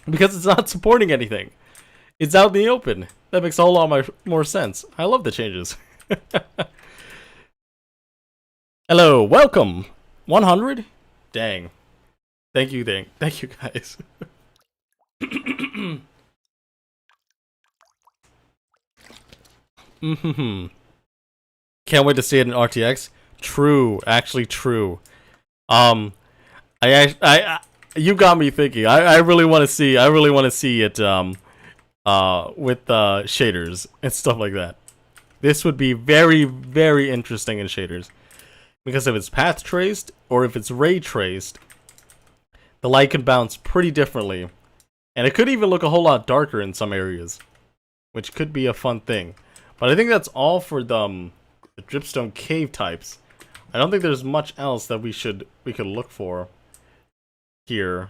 because it's not supporting anything. It's out in the open. That makes a whole lot more sense. I love the changes. Hello, welcome. 100? Dang. Thank you guys. Can't wait to see it in RTX. True, actually true. You got me thinking. I really want to see. I really want to see it. With shaders and stuff like that. This would be very, very interesting in shaders, because if it's path traced or if it's ray traced, the light can bounce pretty differently, and it could even look a whole lot darker in some areas, which could be a fun thing. But I think that's all for the dripstone cave types. I don't think there's much else that we could look for here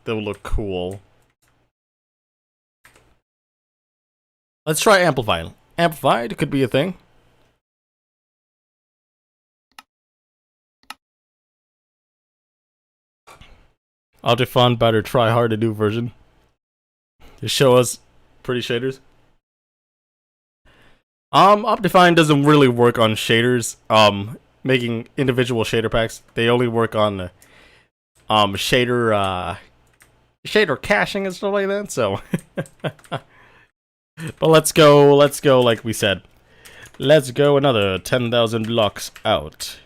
that will look cool. Let's try amplified. Amplified could be a thing. Optifine better try hard to do version. To show us pretty shaders. Optifine doesn't really work on shaders. Making individual shader packs. They only work on shader caching and stuff like that. So, but let's go like we said. Let's go another 10,000 blocks out.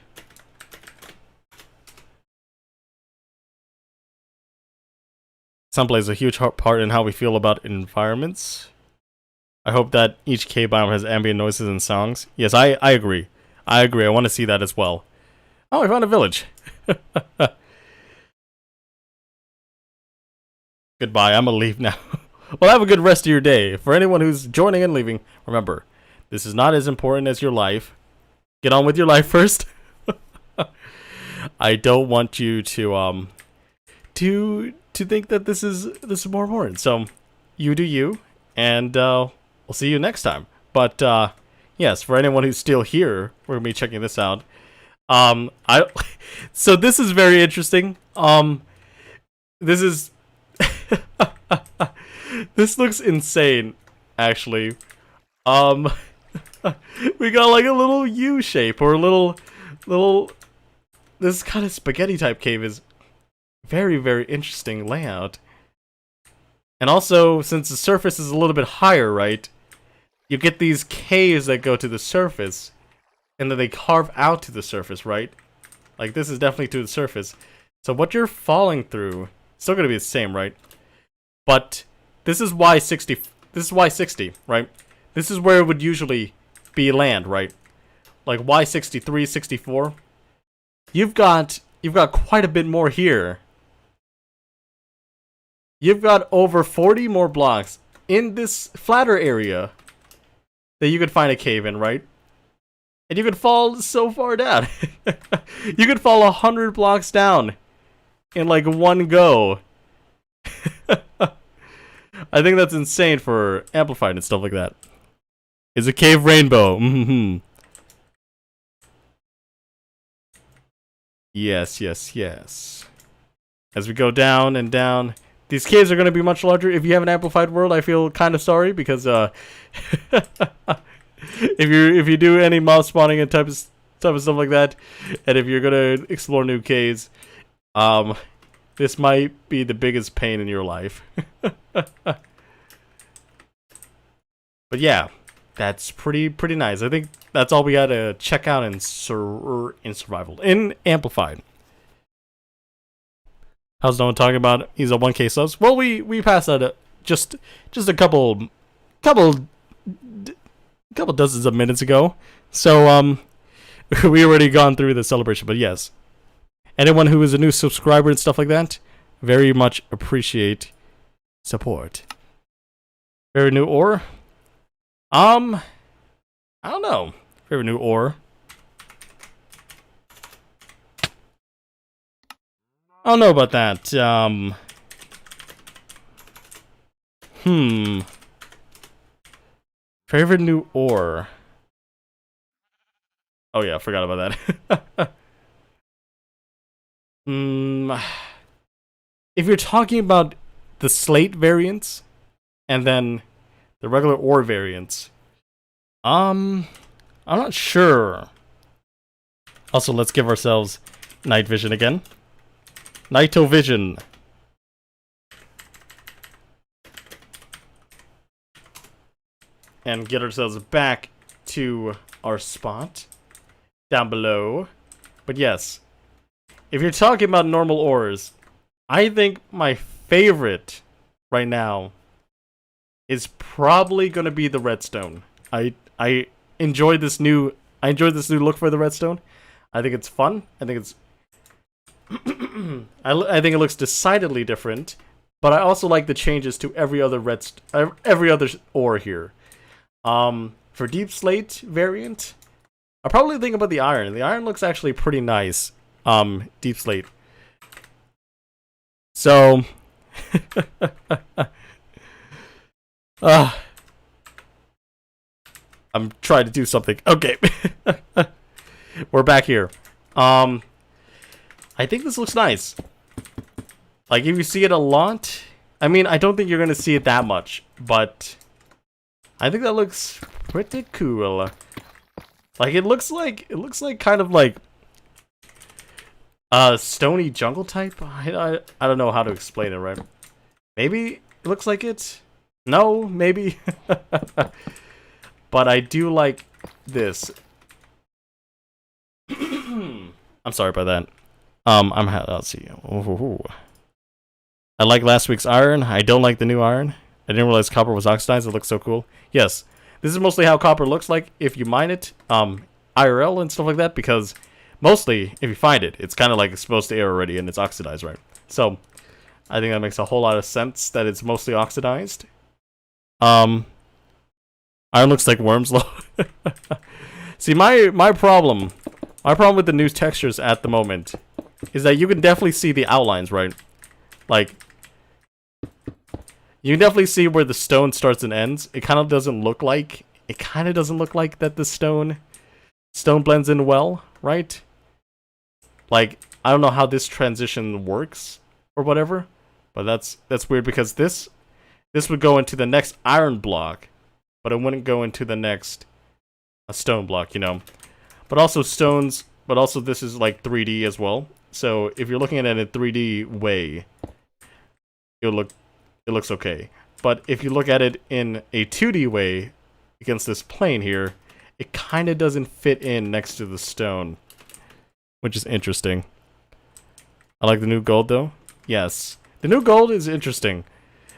Sun plays a huge part in how we feel about environments. I hope that each cave biome has ambient noises and songs. Yes, I agree. I agree. I want to see that as well. Oh, I found a village. Goodbye. I'm gonna leave now. Well, have a good rest of your day. For anyone who's joining and leaving, remember, this is not as important as your life. Get on with your life first. I don't want you to think that this is more important. So, you do you, and we'll see you next time. But yes, for anyone who's still here, we're gonna be checking this out. So this is very interesting. This is this looks insane, actually. We got like a little U shape or a little this kind of spaghetti type cave is very, very interesting layout. And also, since the surface is a little bit higher, right? You get these caves that go to the surface, and then they carve out to the surface, right? Like, this is definitely to the surface. So what you're falling through is still going to be the same, right? But this is Y60. This is Y60, right? This is where it would usually be land, right? Like Y63, 64. You've got quite a bit more here. You've got over 40 more blocks in this flatter area that you could find a cave in, right? And you could fall so far down. You could fall 100 blocks down in like one go. I think that's insane for amplified and stuff like that. Is a cave rainbow. Mm-hmm. Yes, yes, yes. As we go down and down, these caves are going to be much larger. If you have an amplified world, I feel kind of sorry because if you do any mob spawning and type of stuff like that, and if you're gonna explore new caves, this might be the biggest pain in your life. But yeah, that's pretty nice. I think that's all we gotta check out in survival in amplified. How's no one talking about? He's a 1K subs. Well, we passed that just a couple couple dozens of minutes ago. So we already gone through the celebration, but yes. Anyone who is a new subscriber and stuff like that, very much appreciate support. Very new ore? I don't know. Very new ore. I don't know about that. Favorite new ore. Oh yeah, I forgot about that. If you're talking about the Slate variants and then the regular ore variants, I'm not sure. Also, let's give ourselves night vision again. Nightovision. And get ourselves back to our spot down below. But yes, if you're talking about normal ores, I think my favorite right now is probably gonna be the redstone. I enjoy this new look for the redstone. I think it's fun. I think it's I think it looks decidedly different, but I also like the changes to every other ore here. For deep slate variant, I probably think about the iron. The iron looks actually pretty nice. Deep slate. So, I'm trying to do something. Okay, we're back here. I think this looks nice. Like, if you see it a lot, I mean, I don't think you're gonna see it that much, but I think that looks pretty cool. Like, it looks like kind of like stony jungle type. I don't know how to explain it, right? Maybe it looks like it. No, maybe. But I do like this. I'm sorry about that. Let's see. Ooh. I like last week's iron. I don't like the new iron. I didn't realize copper was oxidized. It looks so cool. Yes, this is mostly how copper looks like if you mine it, IRL and stuff like that. Because mostly, if you find it, it's kind of like exposed to air already and it's oxidized, right? So I think that makes a whole lot of sense that it's mostly oxidized. Iron looks like worms. See, my problem with the new textures at the moment is that you can definitely see the outlines, right? Like, you can definitely see where the stone starts and ends. It kind of doesn't look like that the stone blends in well, right? Like, I don't know how this transition works or whatever, but that's weird because this would go into the next iron block, but it wouldn't go into the next stone block, you know. But also this is like 3D as well. So if you're looking at it in a 3D way, it looks okay. But if you look at it in a 2D way against this plane here, it kind of doesn't fit in next to the stone, which is interesting. I like the new gold though. Yes, the new gold is interesting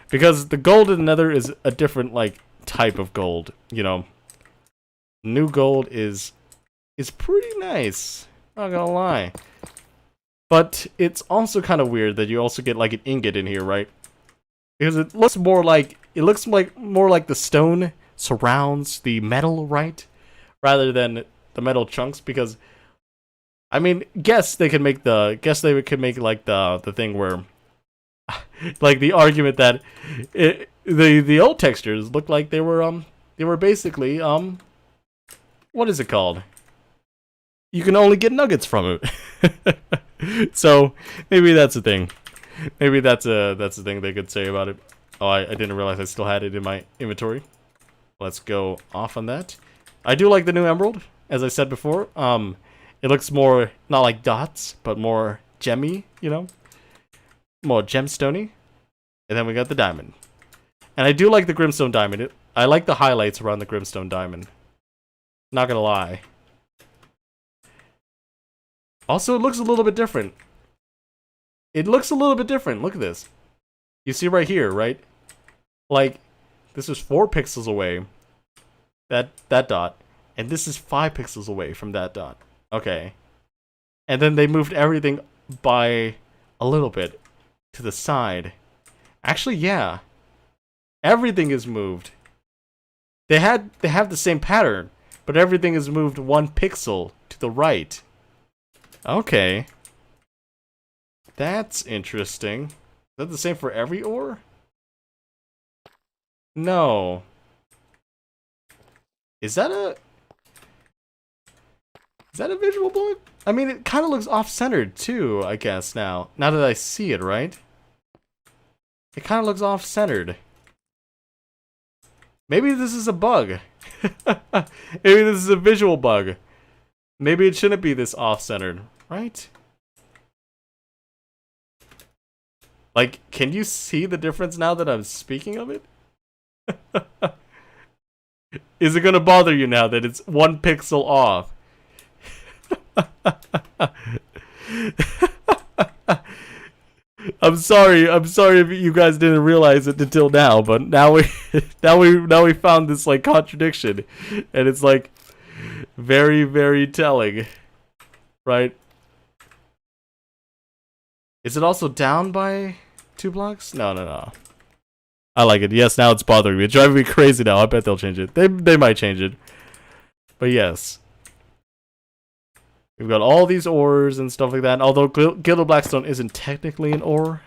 because the gold in the Nether is a different like type of gold. You know, new gold is pretty nice. Not gonna lie. But it's also kind of weird that you also get like an ingot in here, right? Because it looks more like the stone surrounds the metal, right? Rather than the metal chunks. Because I mean, guess they could make like the thing where like the argument that the old textures looked like they were basically what is it called? You can only get nuggets from it. So maybe that's a thing. Maybe that's a thing they could say about it. Oh, I didn't realize I still had it in my inventory. Let's go off on that. I do like the new emerald, as I said before. It looks more not like dots, but more gemmy, you know, more gemstony. And then we got the diamond, and I do like the Grimstone diamond. I like the highlights around the Grimstone diamond. Not gonna lie. Also, it looks a little bit different. Look at this. You see right here, right? Like, this is 4 pixels away. that dot, and this is 5 pixels away from that dot. Okay. And then they moved everything by a little bit to the side. Actually, yeah. Everything is moved. They have the same pattern, but everything is moved 1 pixel to the right. Okay. That's interesting. Is that the same for every ore? No. Is that a visual bullet? I mean, it kind of looks off-centered too, I guess, now that I see it, right? It kind of looks off-centered. Maybe this is a bug. Maybe this is a visual bug. Maybe it shouldn't be this off-centered, right? Like, can you see the difference now that I'm speaking of it? Is it gonna bother you now that it's 1 pixel off? I'm sorry if you guys didn't realize it until now, but now we found this like contradiction, and it's like very, very telling, right? Is it also down by 2 blocks? No. I like it. Yes, now it's bothering me. It's driving me crazy now. I bet they'll change it. They might change it. But yes. We've got all these ores and stuff like that. Although Gilded Blackstone isn't technically an ore.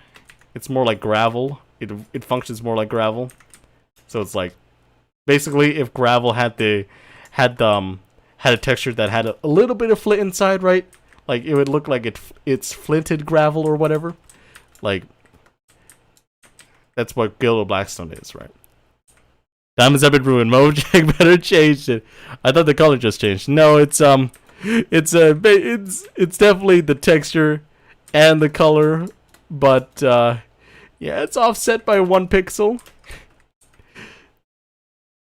It's more like gravel. It functions more like gravel. So it's like basically if gravel had a texture that had a little bit of flint inside, right? Like it would look like it's flinted gravel or whatever. Like that's what Gilded Blackstone is, right? Diamonds have been ruined. Mojang better change it. I thought the color just changed. No, it's definitely the texture and the color, but yeah, it's offset by 1 pixel.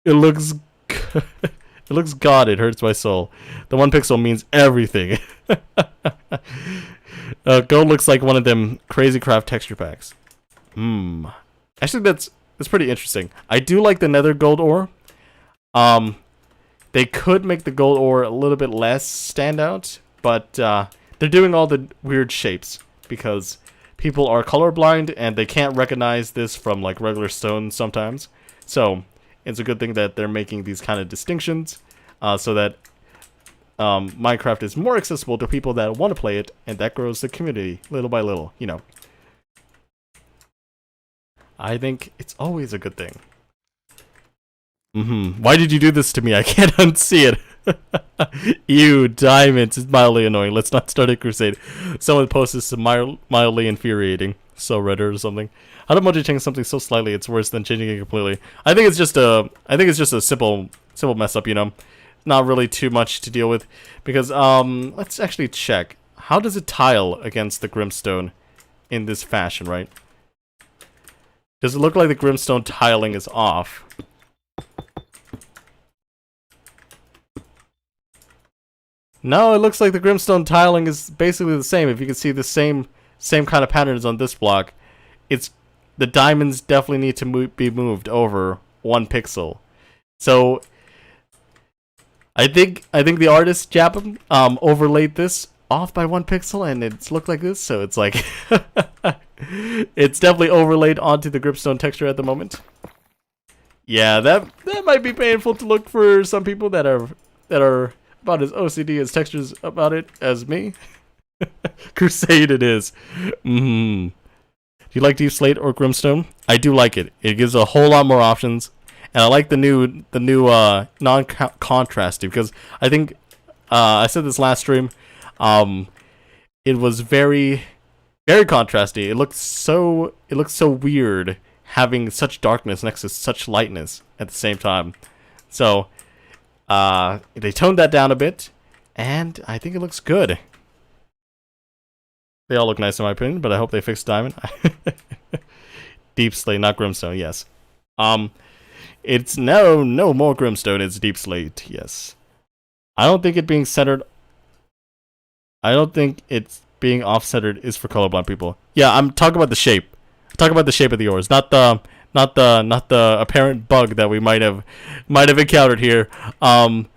It looks God. It hurts my soul. The 1 pixel means everything. Gold looks like one of them Crazy Craft texture packs. Actually, that's pretty interesting. I do like the nether gold ore. They could make the gold ore a little bit less standout, but they're doing all the weird shapes because people are colorblind and they can't recognize this from like regular stone sometimes. So it's a good thing that they're making these kind of distinctions so that Minecraft is more accessible to people that want to play it, and that grows the community little by little, you know. I think it's always a good thing. Why did you do this to me? I can't unsee it. Ew, diamonds. It's mildly annoying. Let's not start a crusade. Someone posted this mildly infuriating. So Reddit or something. How did Moji change something so slightly it's worse than changing it completely? I think it's just a simple mess up, you know. Not really too much to deal with. Because let's actually check. How does it tile against the Grimstone in this fashion, right? Does it look like the Grimstone tiling is off? No, it looks like the Grimstone tiling is basically the same. If you can see the same kind of patterns on this block, the diamonds definitely need to be moved over 1 pixel. So I think the artist Japam overlaid this off by 1 pixel, and it's looked like this. So it's like it's definitely overlaid onto the Grimstone texture at the moment. Yeah, that might be painful to look for some people that are about as OCD as textures about it as me. Crusade it is. Do you like Deep Slate or Grimstone? I do like it. It gives a whole lot more options, and I like the new non-contrasty because I think I said this last stream. It was very, very contrasty. It looks so weird having such darkness next to such lightness at the same time. So they toned that down a bit, and I think it looks good. They all look nice in my opinion, but I hope they fix diamond. Deep Slate, not Grimstone, yes. It's no more Grimstone, it's Deep Slate, yes. I don't think it being centered. I don't think it's being off-centered is for colorblind people. Yeah, I'm talking about the shape. I'm talking about the shape of the ores, not not the apparent bug that we might have encountered here. I'm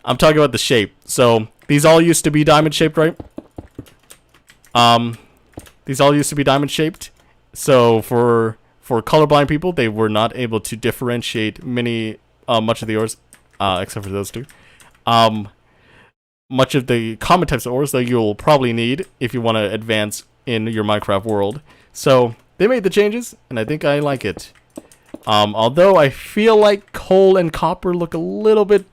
talking about the shape. So these all used to be diamond shaped, right? These all used to be diamond shaped. So for colorblind people, they were not able to differentiate much of the ores, except for those two. Much of the common types of ores that you'll probably need if you want to advance in your Minecraft world. So they made the changes, and I think I like it. Although I feel like coal and copper look a little bit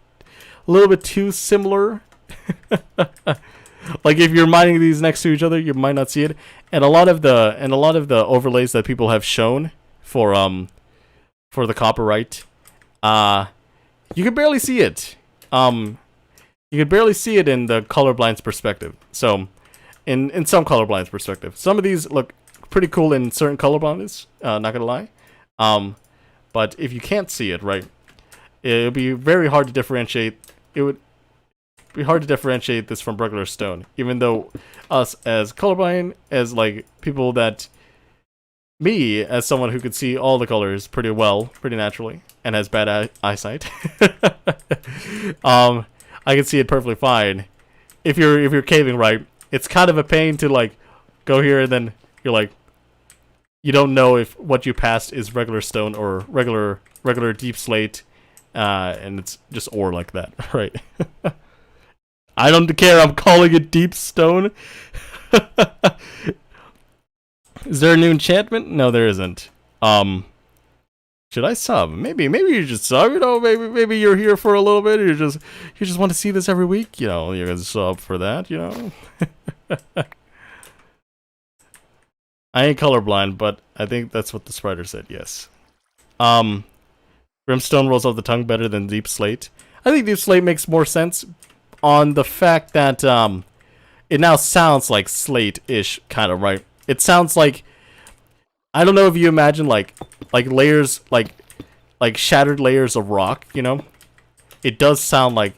too similar. Like if you're mining these next to each other, you might not see it. And a lot of the overlays that people have shown for the copper, you can barely see it. You can barely see it in the colorblind's perspective. So, in some colorblind's perspective, some of these look pretty cool in certain colorblindness. Not gonna lie. But if you can't see it, right, it would be very hard to differentiate. It would be hard to differentiate this from regular stone. Even though us as colorblind, as like people that me as someone who could see all the colors pretty well, pretty naturally, and has bad eyesight. I can see it perfectly fine. If you're caving right, it's kind of a pain to like go here and then you're like, you don't know if what you passed is regular stone or regular deep slate, and it's just ore like that, right? I don't care. I'm calling it deep stone. Is there a new enchantment? No, there isn't. Should I sub? Maybe you should sub. You know, maybe you're here for a little bit. You just want to see this every week. You know, you're gonna sub for that. You know. I ain't colorblind, but I think that's what the spider said. Yes. Grimstone rolls off the tongue better than deep slate. I think deep slate makes more sense on the fact that it now sounds like slate-ish kind of, right? It sounds like, I don't know if you imagine like layers, like shattered layers of rock, you know? It does sound like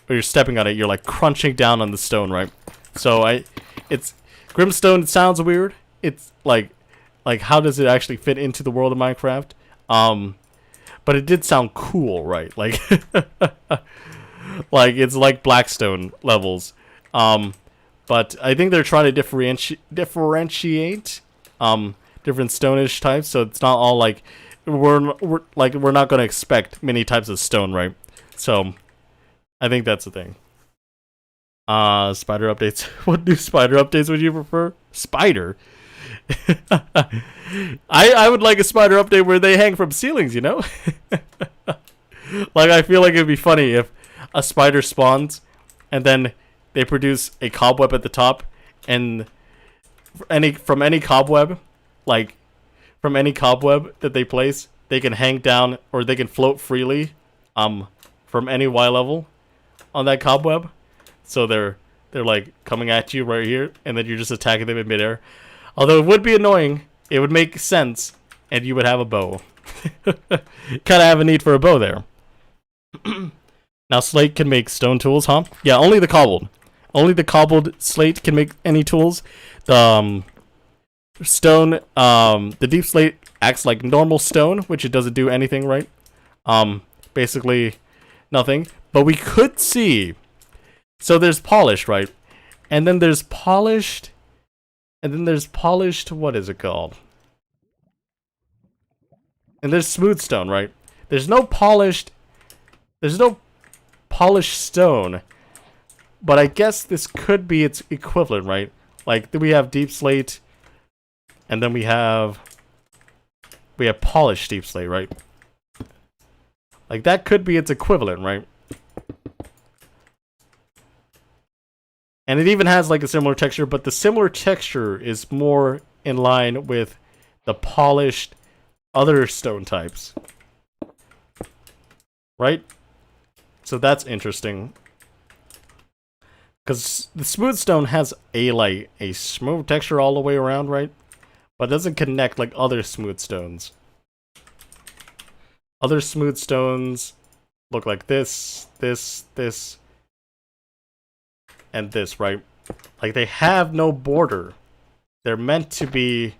when you're stepping on it, you're like crunching down on the stone, right? So it's Grimstone sounds weird. It's like how does it actually fit into the world of Minecraft? But it did sound cool, right? Like like it's like Blackstone levels. But I think they're trying to differentiate different stone-ish types, so it's not all like we're not gonna expect many types of stone, right? So I think that's the thing. Spider updates. What new spider updates would you prefer? Spider? I would like a spider update where they hang from ceilings, you know? Like, I feel like it'd be funny if a spider spawns and then they produce a cobweb at the top, and from any cobweb that they place, they can hang down or they can float freely from any Y level on that cobweb. So they're like coming at you right here, and then you're just attacking them in midair. Although it would be annoying, it would make sense, and you would have a bow. Kind of have a need for a bow there. Now Slate can make stone tools, huh? Yeah, only the cobbled. Only the cobbled Slate can make any tools. The stone, the deep slate acts like normal stone, which it doesn't do anything, right? Basically nothing. But we could see. So there's polished, right? And then there's polished. And then there's polished. What is it called? And there's smooth stone, right? There's no polished. There's no polished stone. But I guess this could be its equivalent, right? Like, we have deep slate, and then we have polished deep slate, right? Like, that could be its equivalent, right? And it even has, like, a similar texture, but the similar texture is more in line with the polished other stone types. Right? So that's interesting. Because the smooth stone has a smooth texture all the way around, right? But it doesn't connect like other smooth stones. Other smooth stones look like this, and this, right? Like, they have no border. They're meant to be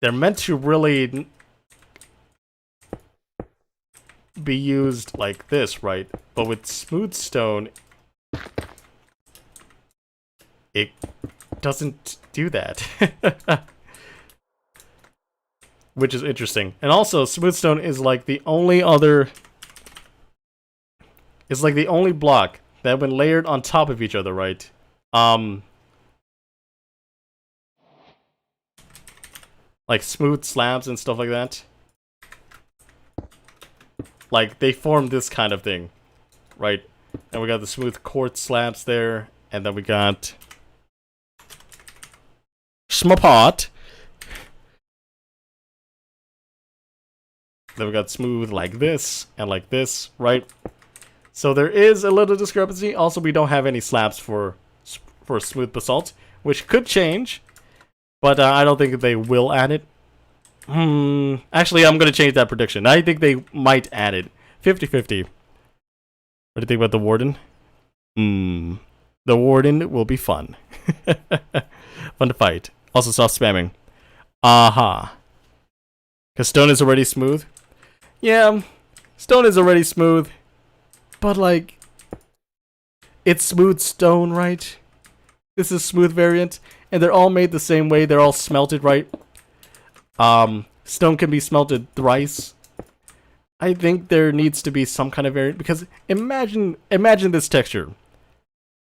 they're meant to really be used like this, right? But with smooth stone, it doesn't do that. Which is interesting. And also, smooth stone is like the only other... It's like the only block that when layered on top of each other, right? Like smooth slabs and stuff like that. Like, they form this kind of thing, right? And we got the smooth quartz slabs there. And then we got... Smapot. Then we got smooth like this and like this, right? So there is a little discrepancy. Also, we don't have any slabs for smooth basalt, which could change, but I don't think they will add it. Actually, I'm going to change that prediction. I think they might add it. 50-50. What do you think about the warden? The warden will be fun. Fun to fight. Also, stop spamming. Aha. Because stone is already smooth. Yeah, stone is already smooth. But, like, it's smooth stone, right? This is smooth variant. And they're all made the same way. They're all smelted, right? Stone can be smelted thrice. I think there needs to be some kind of variant. Because imagine this texture.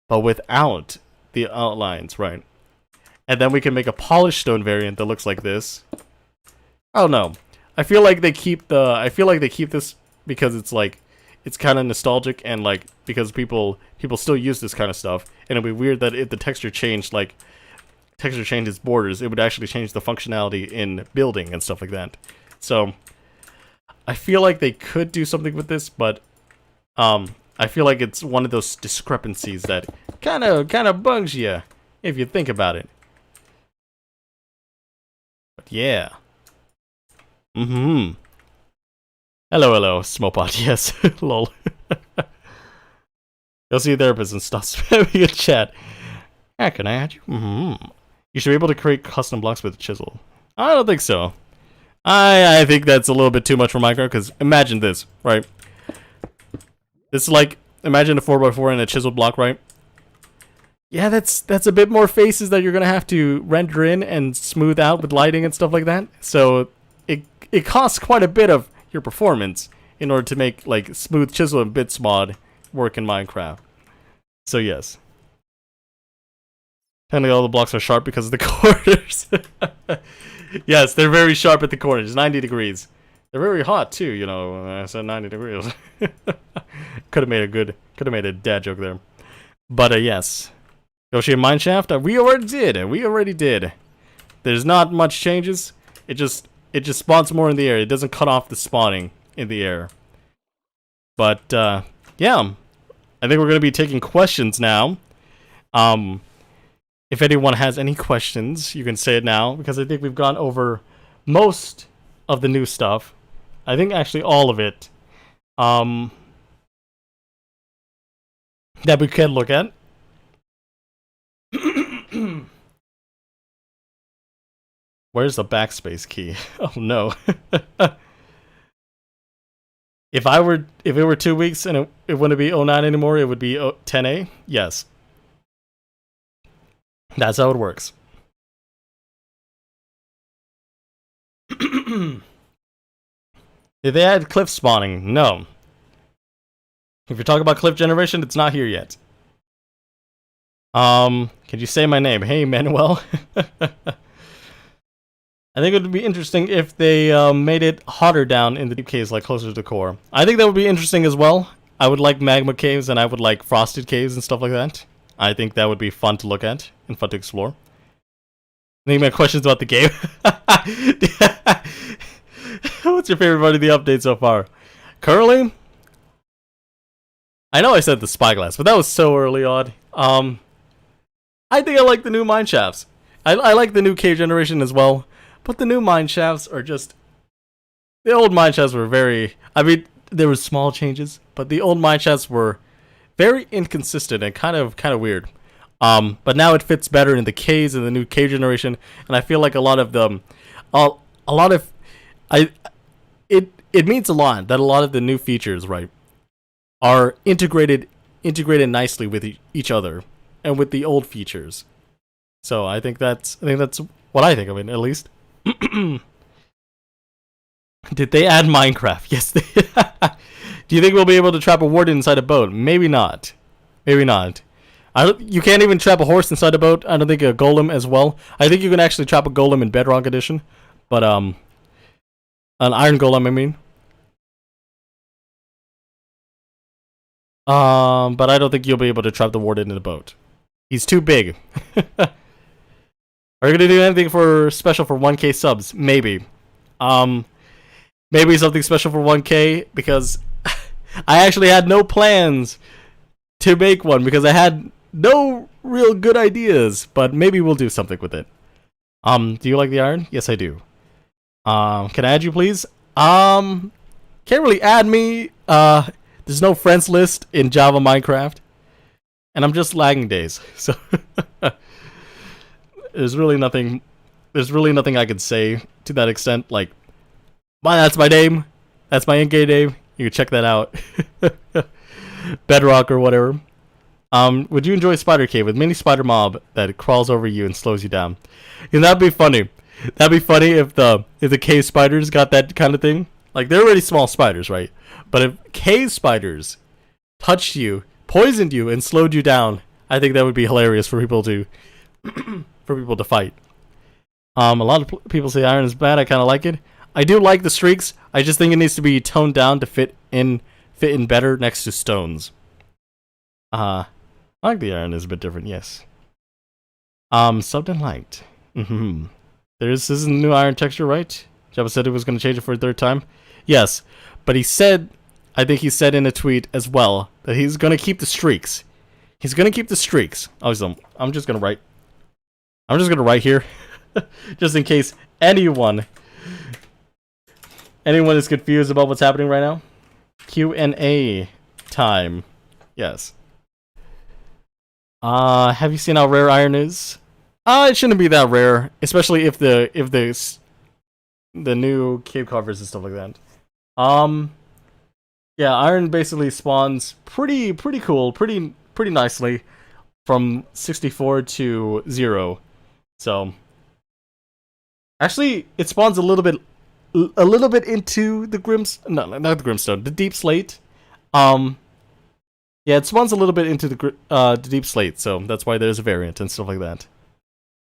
But without the outlines, right? And then we can make a polished stone variant that looks like this. I don't know. I feel like they keep this because it's like it's kind of nostalgic and like because people still use this kind of stuff, and it'd be weird that if the texture changed, like texture changes borders, it would actually change the functionality in building and stuff like that. So I feel like they could do something with this, but I feel like it's one of those discrepancies that kind of bugs you if you think about it. But yeah. Hello, Smopot. Yes, lol. Go see a therapist and stop spamming in chat. Yeah, can I add you? You should be able to create custom blocks with a chisel. I don't think so. I think that's a little bit too much for Minecraft, because imagine this, right? It's like, imagine a 4x4 and a chisel block, right? Yeah, that's a bit more faces that you're going to have to render in and smooth out with lighting and stuff like that. So it costs quite a bit of your performance in order to make like smooth chisel and bits mod work in Minecraft. So yes. Technically all the blocks are sharp because of the corners. Yes, they're very sharp at the corners, 90 degrees. They're very hot too, you know, I said 90 degrees. Could have made a dad joke there. But yes. Yoshi and Mineshaft, we already did. There's not much changes. It just spawns more in the air. It doesn't cut off the spawning in the air. But yeah, I think we're gonna be taking questions now. If anyone has any questions, you can say it now, because I think we've gone over most of the new stuff. I think actually all of it that we can look at. Where's the backspace key? Oh no. If it were 2 weeks and it wouldn't be 09 anymore, it would be 10A? Yes. That's how it works. Did they add cliff spawning? No. If you're talking about cliff generation, it's not here yet. Can you say my name? Hey, Manuel. I think it would be interesting if they made it hotter down in the deep caves, like closer to the core. I think that would be interesting as well. I would like magma caves and I would like frosted caves and stuff like that. I think that would be fun to look at and fun to explore. Any more questions about the game? What's your favorite part of the update so far? Currently? I know I said the spyglass, but that was so early on. I think I like the new mine shafts. I like the new cave generation as well. But the new mine shafts are just... The old mine shafts were very... I mean, there were small changes, but the old mine shafts were very inconsistent and kind of weird. But now it fits better in the caves and the new cave generation, and I feel like a lot of them... a lot of I it means a lot that a lot of the new features, right, are integrated nicely with each other and with the old features. So I think that's what I think of it, at least. Did they add Minecraft? Yes, they. Do you think we'll be able to trap a warden inside a boat? Maybe not. Maybe not. You can't even trap a horse inside a boat. I don't think a golem as well. I think you can actually trap a golem in Bedrock Edition, but an iron golem, I mean. But I don't think you'll be able to trap the warden in a boat. He's too big. Are you gonna do anything for special for 1K subs? Maybe. Maybe something special for 1K because I actually had no plans to make one because I had no real good ideas. But maybe we'll do something with it. Do you like the iron? Yes, I do. Can I add you, please? Can't really add me. There's no friends list in Java Minecraft, and I'm just lagging days. So there's really nothing I could say to that extent. Like, that's my name. That's my in-game name. You can check that out. Bedrock or whatever. Would you enjoy Spider Cave with mini spider mob that crawls over you and slows you down? And that'd be funny. That'd be funny if the cave spiders got that kind of thing. Like, they're already small spiders, right? But if cave spiders touched you, poisoned you, and slowed you down, I think that would be hilarious for people to fight. A lot of people say iron is bad. I kind of like it. I do like the streaks. I just think it needs to be toned down to fit in better next to stones. I like the iron is a bit different. Yes. Something liked. This is a new iron texture, right? Java said it was going to change it for a third time. Yes, but I think he said in a tweet as well that he's going to keep the streaks. He's going to keep the streaks. Oh, I'm just going to write here, just in case anyone is confused about what's happening right now. Q&A time. Yes. Have you seen how rare iron is? It shouldn't be that rare, especially if the new cave carvers and stuff like that. Yeah, iron basically spawns pretty cool, pretty nicely from 64 to 0. So actually, it spawns a little bit into the not the Grimstone, the Deep Slate. Yeah, it spawns a little bit into the Deep Slate, so that's why there's a variant and stuff like that.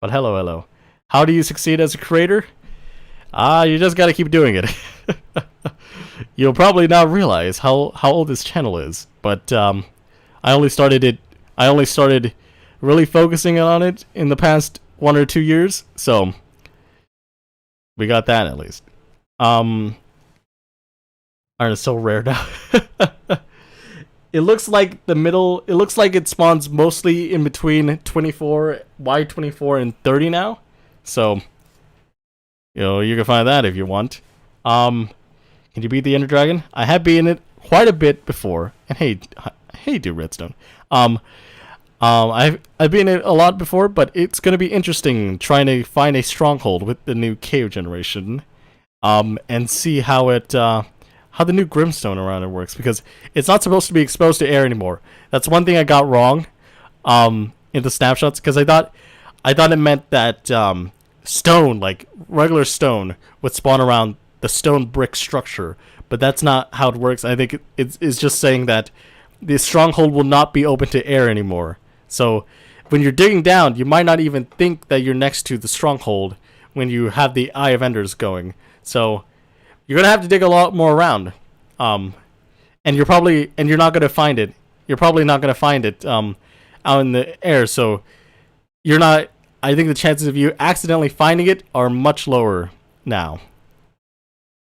But hello. How do you succeed as a creator? You just gotta keep doing it. You'll probably not realize how old this channel is, but I only started really focusing on it in the past 1 or 2 years, so we got that at least. Iron is so rare now. It looks like it spawns mostly in between Y24 and 30 now. So, you can find that if you want. Can you beat the Ender Dragon? I have beaten it quite a bit before. And hey, dude, Redstone. I've beaten it a lot before, but it's gonna be interesting trying to find a stronghold with the new cave generation. And see how the new Grimstone around it works, because it's not supposed to be exposed to air anymore. That's one thing I got wrong in the snapshots, because I thought it meant that stone, like regular stone, would spawn around the stone brick structure, but that's not how it works. I think it's just saying that the stronghold will not be open to air anymore. So when you're digging down, you might not even think that you're next to the stronghold when you have the Eye of Enders going. So you're gonna have to dig a lot more around, and you're not gonna find it. You're probably not gonna find it out in the air. So you're not. I think the chances of you accidentally finding it are much lower now.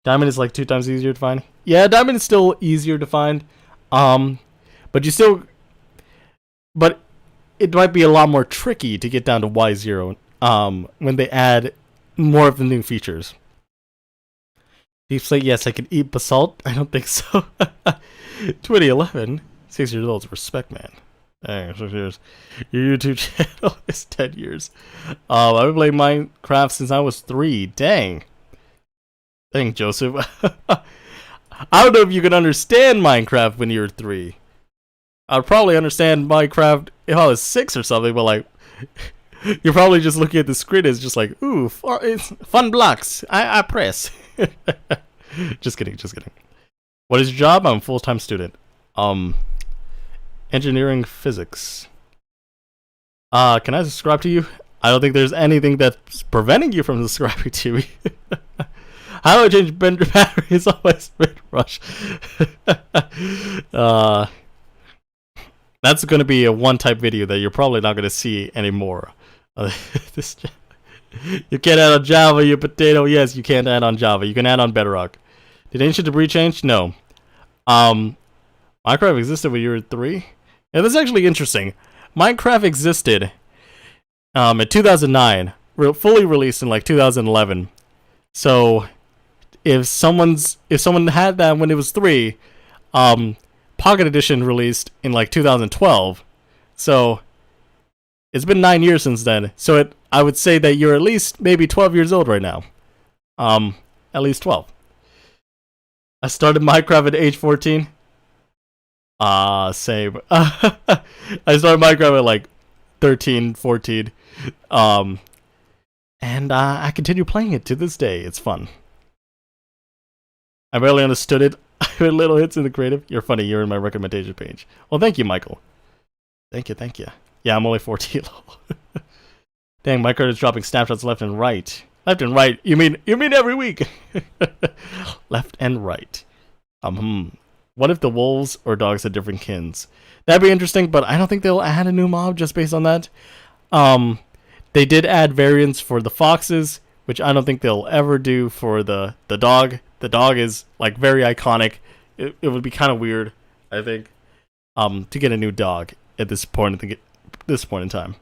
Diamond is like 2 times easier to find. Yeah, diamond is still easier to find, but it might be a lot more tricky to get down to Y0 when they add more of the new features. Deep Slate, yes, I can eat basalt. I don't think so. 2011, 6 years old. Respect, man. Dang, 6 years. Your YouTube channel is 10 years. I've been playing Minecraft since I was 3. Dang. Dang, Joseph. I don't know if you can understand Minecraft when you're 3. I'd probably understand Minecraft if I was 6 or something, but like, you're probably just looking at the screen as just like, ooh, it's fun blocks. I press. Just kidding, just kidding. What is your job? I'm a full-time student. Engineering physics. Can I subscribe to you? I don't think there's anything that's preventing you from subscribing to me. How do I change bender batteries on my sprint rush? That's going to be a one-type video that you're probably not going to see anymore. You can't add on Java, you potato. Yes, you can't add on Java. You can add on Bedrock. Did Ancient Debris change? No. Minecraft existed when you were 3? Yeah, that's actually interesting. Minecraft existed in 2009, fully released in like 2011. So if someone had that when it was 3, Pocket Edition released in like 2012. So it's been 9 years since then. So I would say that you're at least maybe 12 years old right now. At least 12. I started Minecraft at age 14. Same. I started Minecraft at like 13, 14. And I continue playing it to this day. It's fun. I barely understood it. I had little hits in the creative. You're funny. You're in my recommendation page. Well, thank you, Michael. Thank you, thank you. Yeah, I'm only 14. Dang, Minecraft is dropping snapshots left and right. Left and right? You mean every week? Left and right. What if the wolves or dogs had different kins? That'd be interesting, but I don't think they'll add a new mob just based on that. They did add variants for the foxes, which I don't think they'll ever do for the dog. The dog is like very iconic. It would be kind of weird, I think, to get a new dog at this point in time.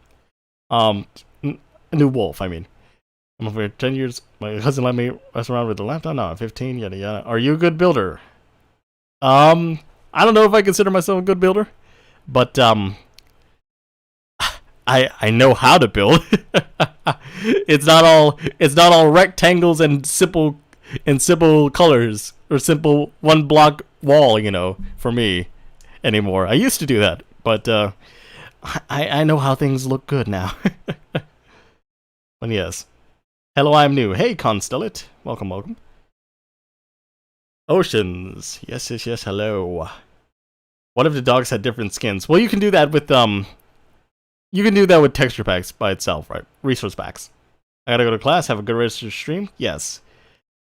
A new wolf, I mean. I'm over here 10 years. My cousin let me mess around with the laptop. No, I'm 15. Yada yada. Are you a good builder? I don't know if I consider myself a good builder, but I know how to build. It's not all rectangles and simple colors or simple one block wall, for me anymore. I used to do that, but I know how things look good now. But yes. Hello, I'm new. Hey, Constellate. Welcome. Oceans. Yes, hello. What if the dogs had different skins? Well, you can do that with texture packs by itself, right? Resource packs. I gotta go to class. Have a good rest of your stream. Yes.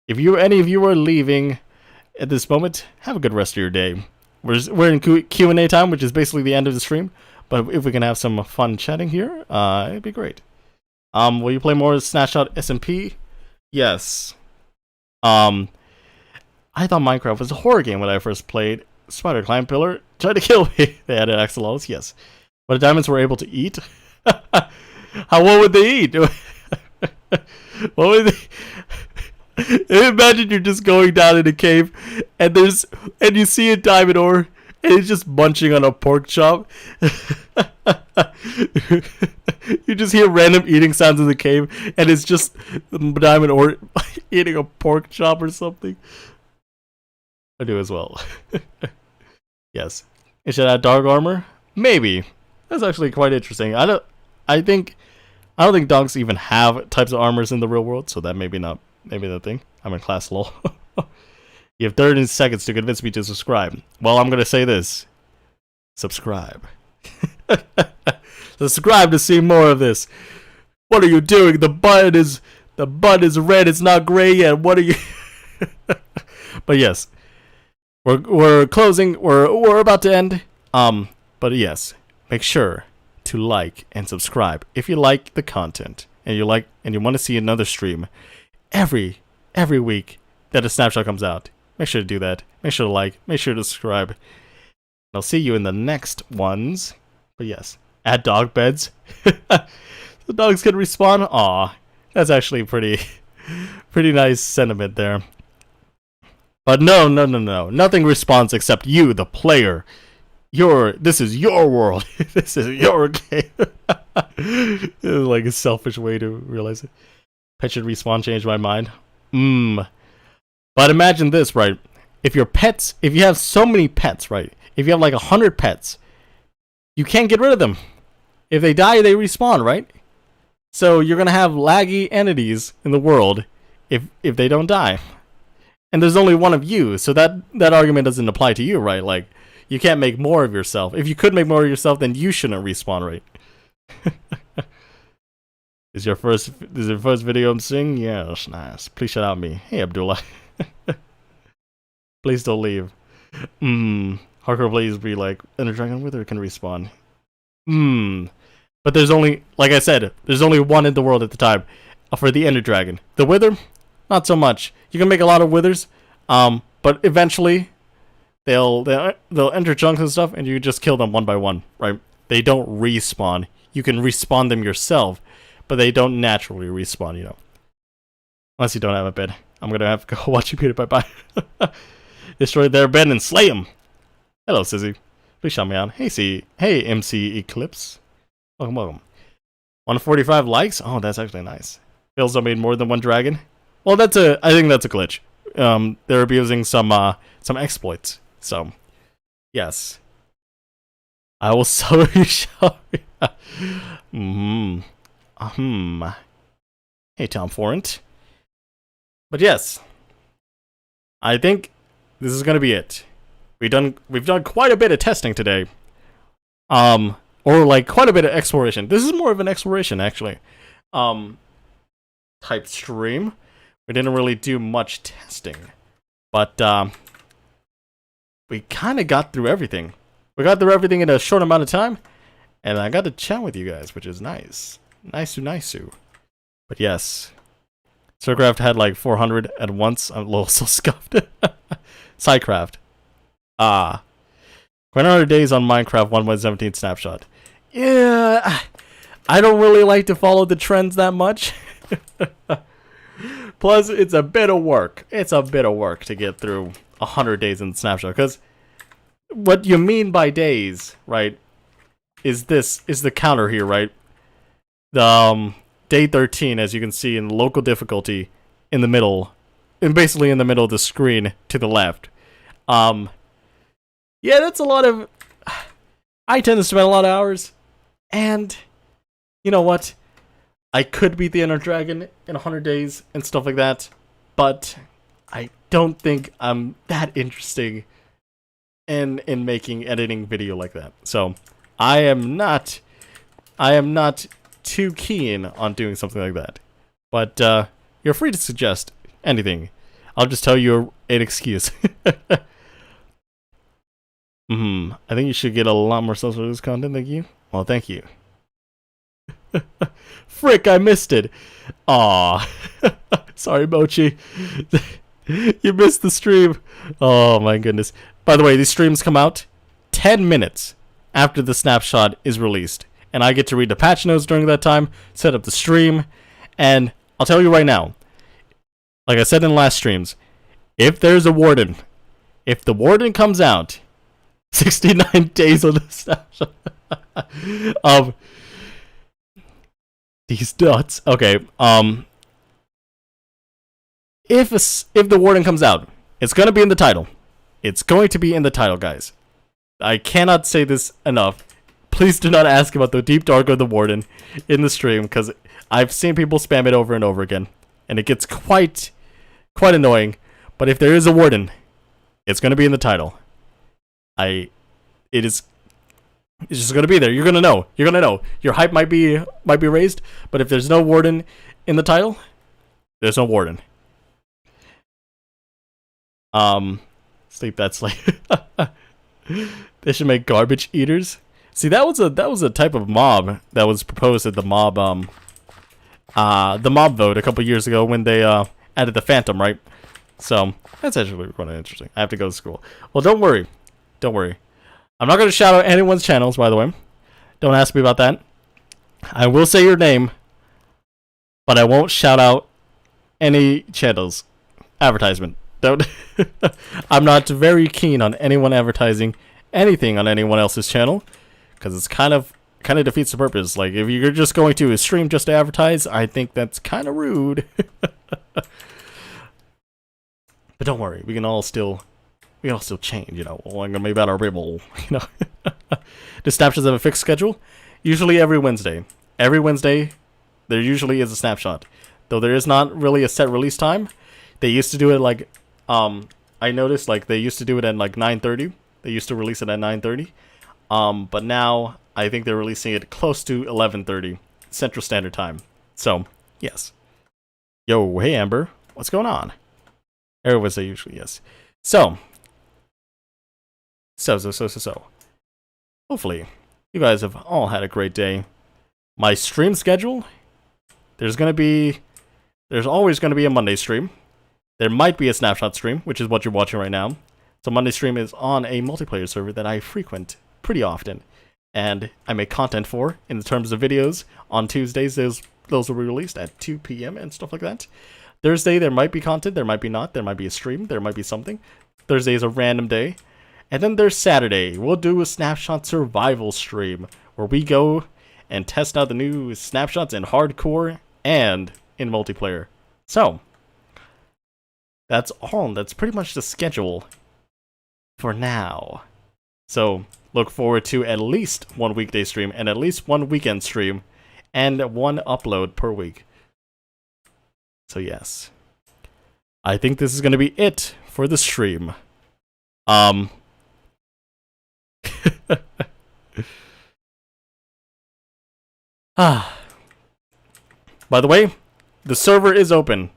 If any of you are leaving at this moment, have a good rest of your day. We're in Q&A time, which is basically the end of the stream. But if we can have some fun chatting here, it'd be great. Will you play more Snapshot SMP? Yes. I thought Minecraft was a horror game when I first played. Spider climb pillar, tried to kill me. They added axolotls, yes. But the diamonds were able to eat. What would they eat? What would they? Imagine you're just going down in a cave, and you see a diamond ore, and it's just munching on a pork chop. You just hear random eating sounds in the cave, and it's just the diamond ore eating a pork chop or something. I do as well. Yes. It should add dark armor? Maybe. That's actually quite interesting. I don't think dogs even have types of armors in the real world, so that maybe the thing. I'm in class lol. You have 30 seconds to convince me to subscribe. Well, I'm gonna say this. Subscribe. Subscribe to see more of this. What are you doing? The button is red, it's not gray yet. What are you But yes. We're closing. We're about to end. But yes, make sure to like and subscribe if you like the content and you want to see another stream every week that a snapshot comes out. Make sure to do that. Make sure to like. Make sure to subscribe. I'll see you in the next ones. But yes, add dog beds. The dogs can respawn. Aw, that's actually pretty nice sentiment there. But no. Nothing respawns except you, the player. This is your world. This is your game. It's like a selfish way to realize it. Pet should respawn changed my mind. But imagine this, right? If your pets, if you have so many pets, right? If you have like 100 pets, you can't get rid of them. If they die, they respawn, right? So you're gonna have laggy entities in the world if they don't die. And there's only one of you, so that argument doesn't apply to you, right? Like, you can't make more of yourself. If you could make more of yourself, then you shouldn't respawn, right? Is your first video I'm seeing? Yes, nice. Please shout out me. Hey, Abdullah. Please don't leave. Hardcore please be like, Ender Dragon Wither can respawn. But there's only, like I said, there's only one in the world at the time for the Ender Dragon. The Wither, not so much. You can make a lot of Withers, but eventually they'll enter chunks and stuff, and you just kill them one by one, right? They don't respawn. You can respawn them yourself, but they don't naturally respawn, you know. Unless you don't have a bed. I'm gonna have to go watch you, Peter. Bye-bye. Destroy their bed and slay them. Hello, Sizzy. Please shout me out. Hey, MC Eclipse. Welcome. 145 likes? Oh, that's actually nice. Feels I made more than one dragon. Well, I think that's a glitch. They're abusing some exploits. So, yes. I will so show you. Hey, Tom Forrent. But yes, I think this is gonna be it. We've done quite a bit of testing today. Or like quite a bit of exploration. This is more of an exploration, actually. Type stream. We didn't really do much testing, but we kind of got through everything. We got through everything in a short amount of time, and I got to chat with you guys, which is nice. Nice. But yes, StarCraft had like 400 at once. I'm a little so scuffed. Sidecraft. 100 days on Minecraft 1.17 snapshot. Yeah, I don't really like to follow the trends that much. Plus, it's a bit of work. It's a bit of work to get through 100 days in snapshot. Because what you mean by days, right, is the counter here, right? The day 13, as you can see in local difficulty, in the middle, and basically in the middle of the screen to the left. Yeah, that's a lot of. I tend to spend a lot of hours, and you know what? I could beat the Ender Dragon in 100 days and stuff like that, but I don't think I'm that interesting in making editing video like that. So I am not too keen on doing something like that. But you're free to suggest anything. I'll just tell you an excuse. I think you should get a lot more subs for this content, thank you. Well, thank you. Frick, I missed it. Aw. Sorry, Mochi. You missed the stream. Oh my goodness. By the way, these streams come out 10 minutes after the snapshot is released. And I get to read the patch notes during that time, set up the stream, and I'll tell you right now, like I said in last streams, if there's a warden, if the warden comes out 69 days on the snapshot of these dots. Okay, if the warden comes out, it's gonna be in the title. It's going to be in the title, guys. I cannot say this enough. Please do not ask about the deep dark of the warden in the stream, because I've seen people spam it over and over again, and it gets quite annoying. But if there is a warden, it's gonna be in the title. It's just gonna be there. You're gonna know. Your hype might be raised, but if there's no warden in the title, there's no warden. Sleep that Slate. They should make garbage eaters. See, that was a type of mob that was proposed at the mob vote a couple years ago when they added the Phantom, right? So that's actually quite interesting. I have to go to school. Well, don't worry. I'm not going to shout out anyone's channels, by the way. Don't ask me about that. I will say your name, but I won't shout out any channels. Advertisement. Don't. I'm not very keen on anyone advertising anything on anyone else's channel, because it's kind of defeats the purpose. Like, if you're just going to stream just to advertise, I think that's kind of rude. But don't worry, we can all still change, you know. Well, I'm gonna make that our ribble, you know. The snapshots have a fixed schedule, usually every Wednesday. Every Wednesday, there usually is a snapshot, though there is not really a set release time. They used to do it like, I noticed like they used to do it at like 9:30. They used to release it at 9:30. But now I think they're releasing it close to 11:30 Central Standard Time. So yes. Yo, hey Amber, what's going on? Every Wednesday usually, yes. So. Hopefully, you guys have all had a great day. My stream schedule, there's always gonna be a Monday stream. There might be a snapshot stream, which is what you're watching right now. So Monday stream is on a multiplayer server that I frequent pretty often, and I make content for in terms of videos. On Tuesdays, those will be released at 2 p.m. and stuff like that. Thursday, there might be content, there might be not, there might be a stream, there might be something. Thursday is a random day. And then there's Saturday. We'll do a Snapshot Survival stream, where we go and test out the new snapshots in hardcore and in multiplayer. So, that's all. That's pretty much the schedule for now. So, look forward to at least one weekday stream and at least one weekend stream and one upload per week. So yes, I think this is going to be it for the stream. By the way, the server is open.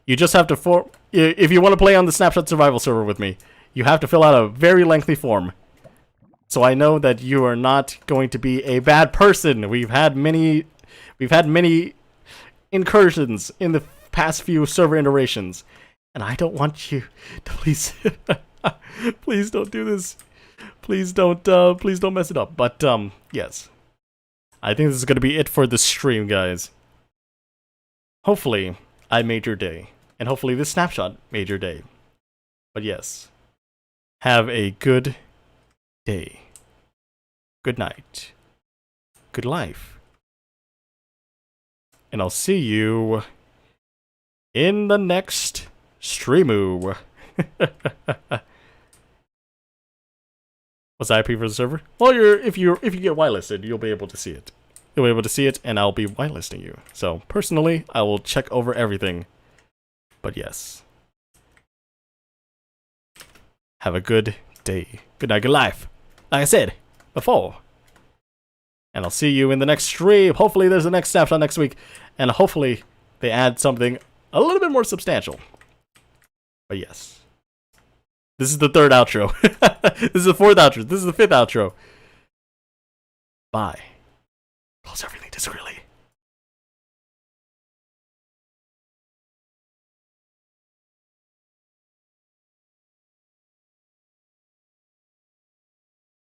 You just have to if you want to play on the Snapshot Survival server with me, you have to fill out a very lengthy form. So I know that you are not going to be a bad person. We've had many incursions in the past few server iterations, and I don't want you to please please don't do this. Please don't mess it up. But yes. I think this is going to be it for the stream, guys. Hopefully, I made your day. And hopefully this snapshot made your day. But yes. Have a good day. Good night. Good life. And I'll see you in the next streamoo. What's the IP for the server? Well, if you get whitelisted, you'll be able to see it. You'll be able to see it, and I'll be whitelisting you. So personally, I will check over everything. But yes, have a good day, good night, good life. Like I said before, and I'll see you in the next stream. Hopefully, there's a next snapshot next week, and hopefully they add something a little bit more substantial. But yes. This is the third outro. This is the fourth outro. This is the fifth outro. Bye. Close everything discreetly.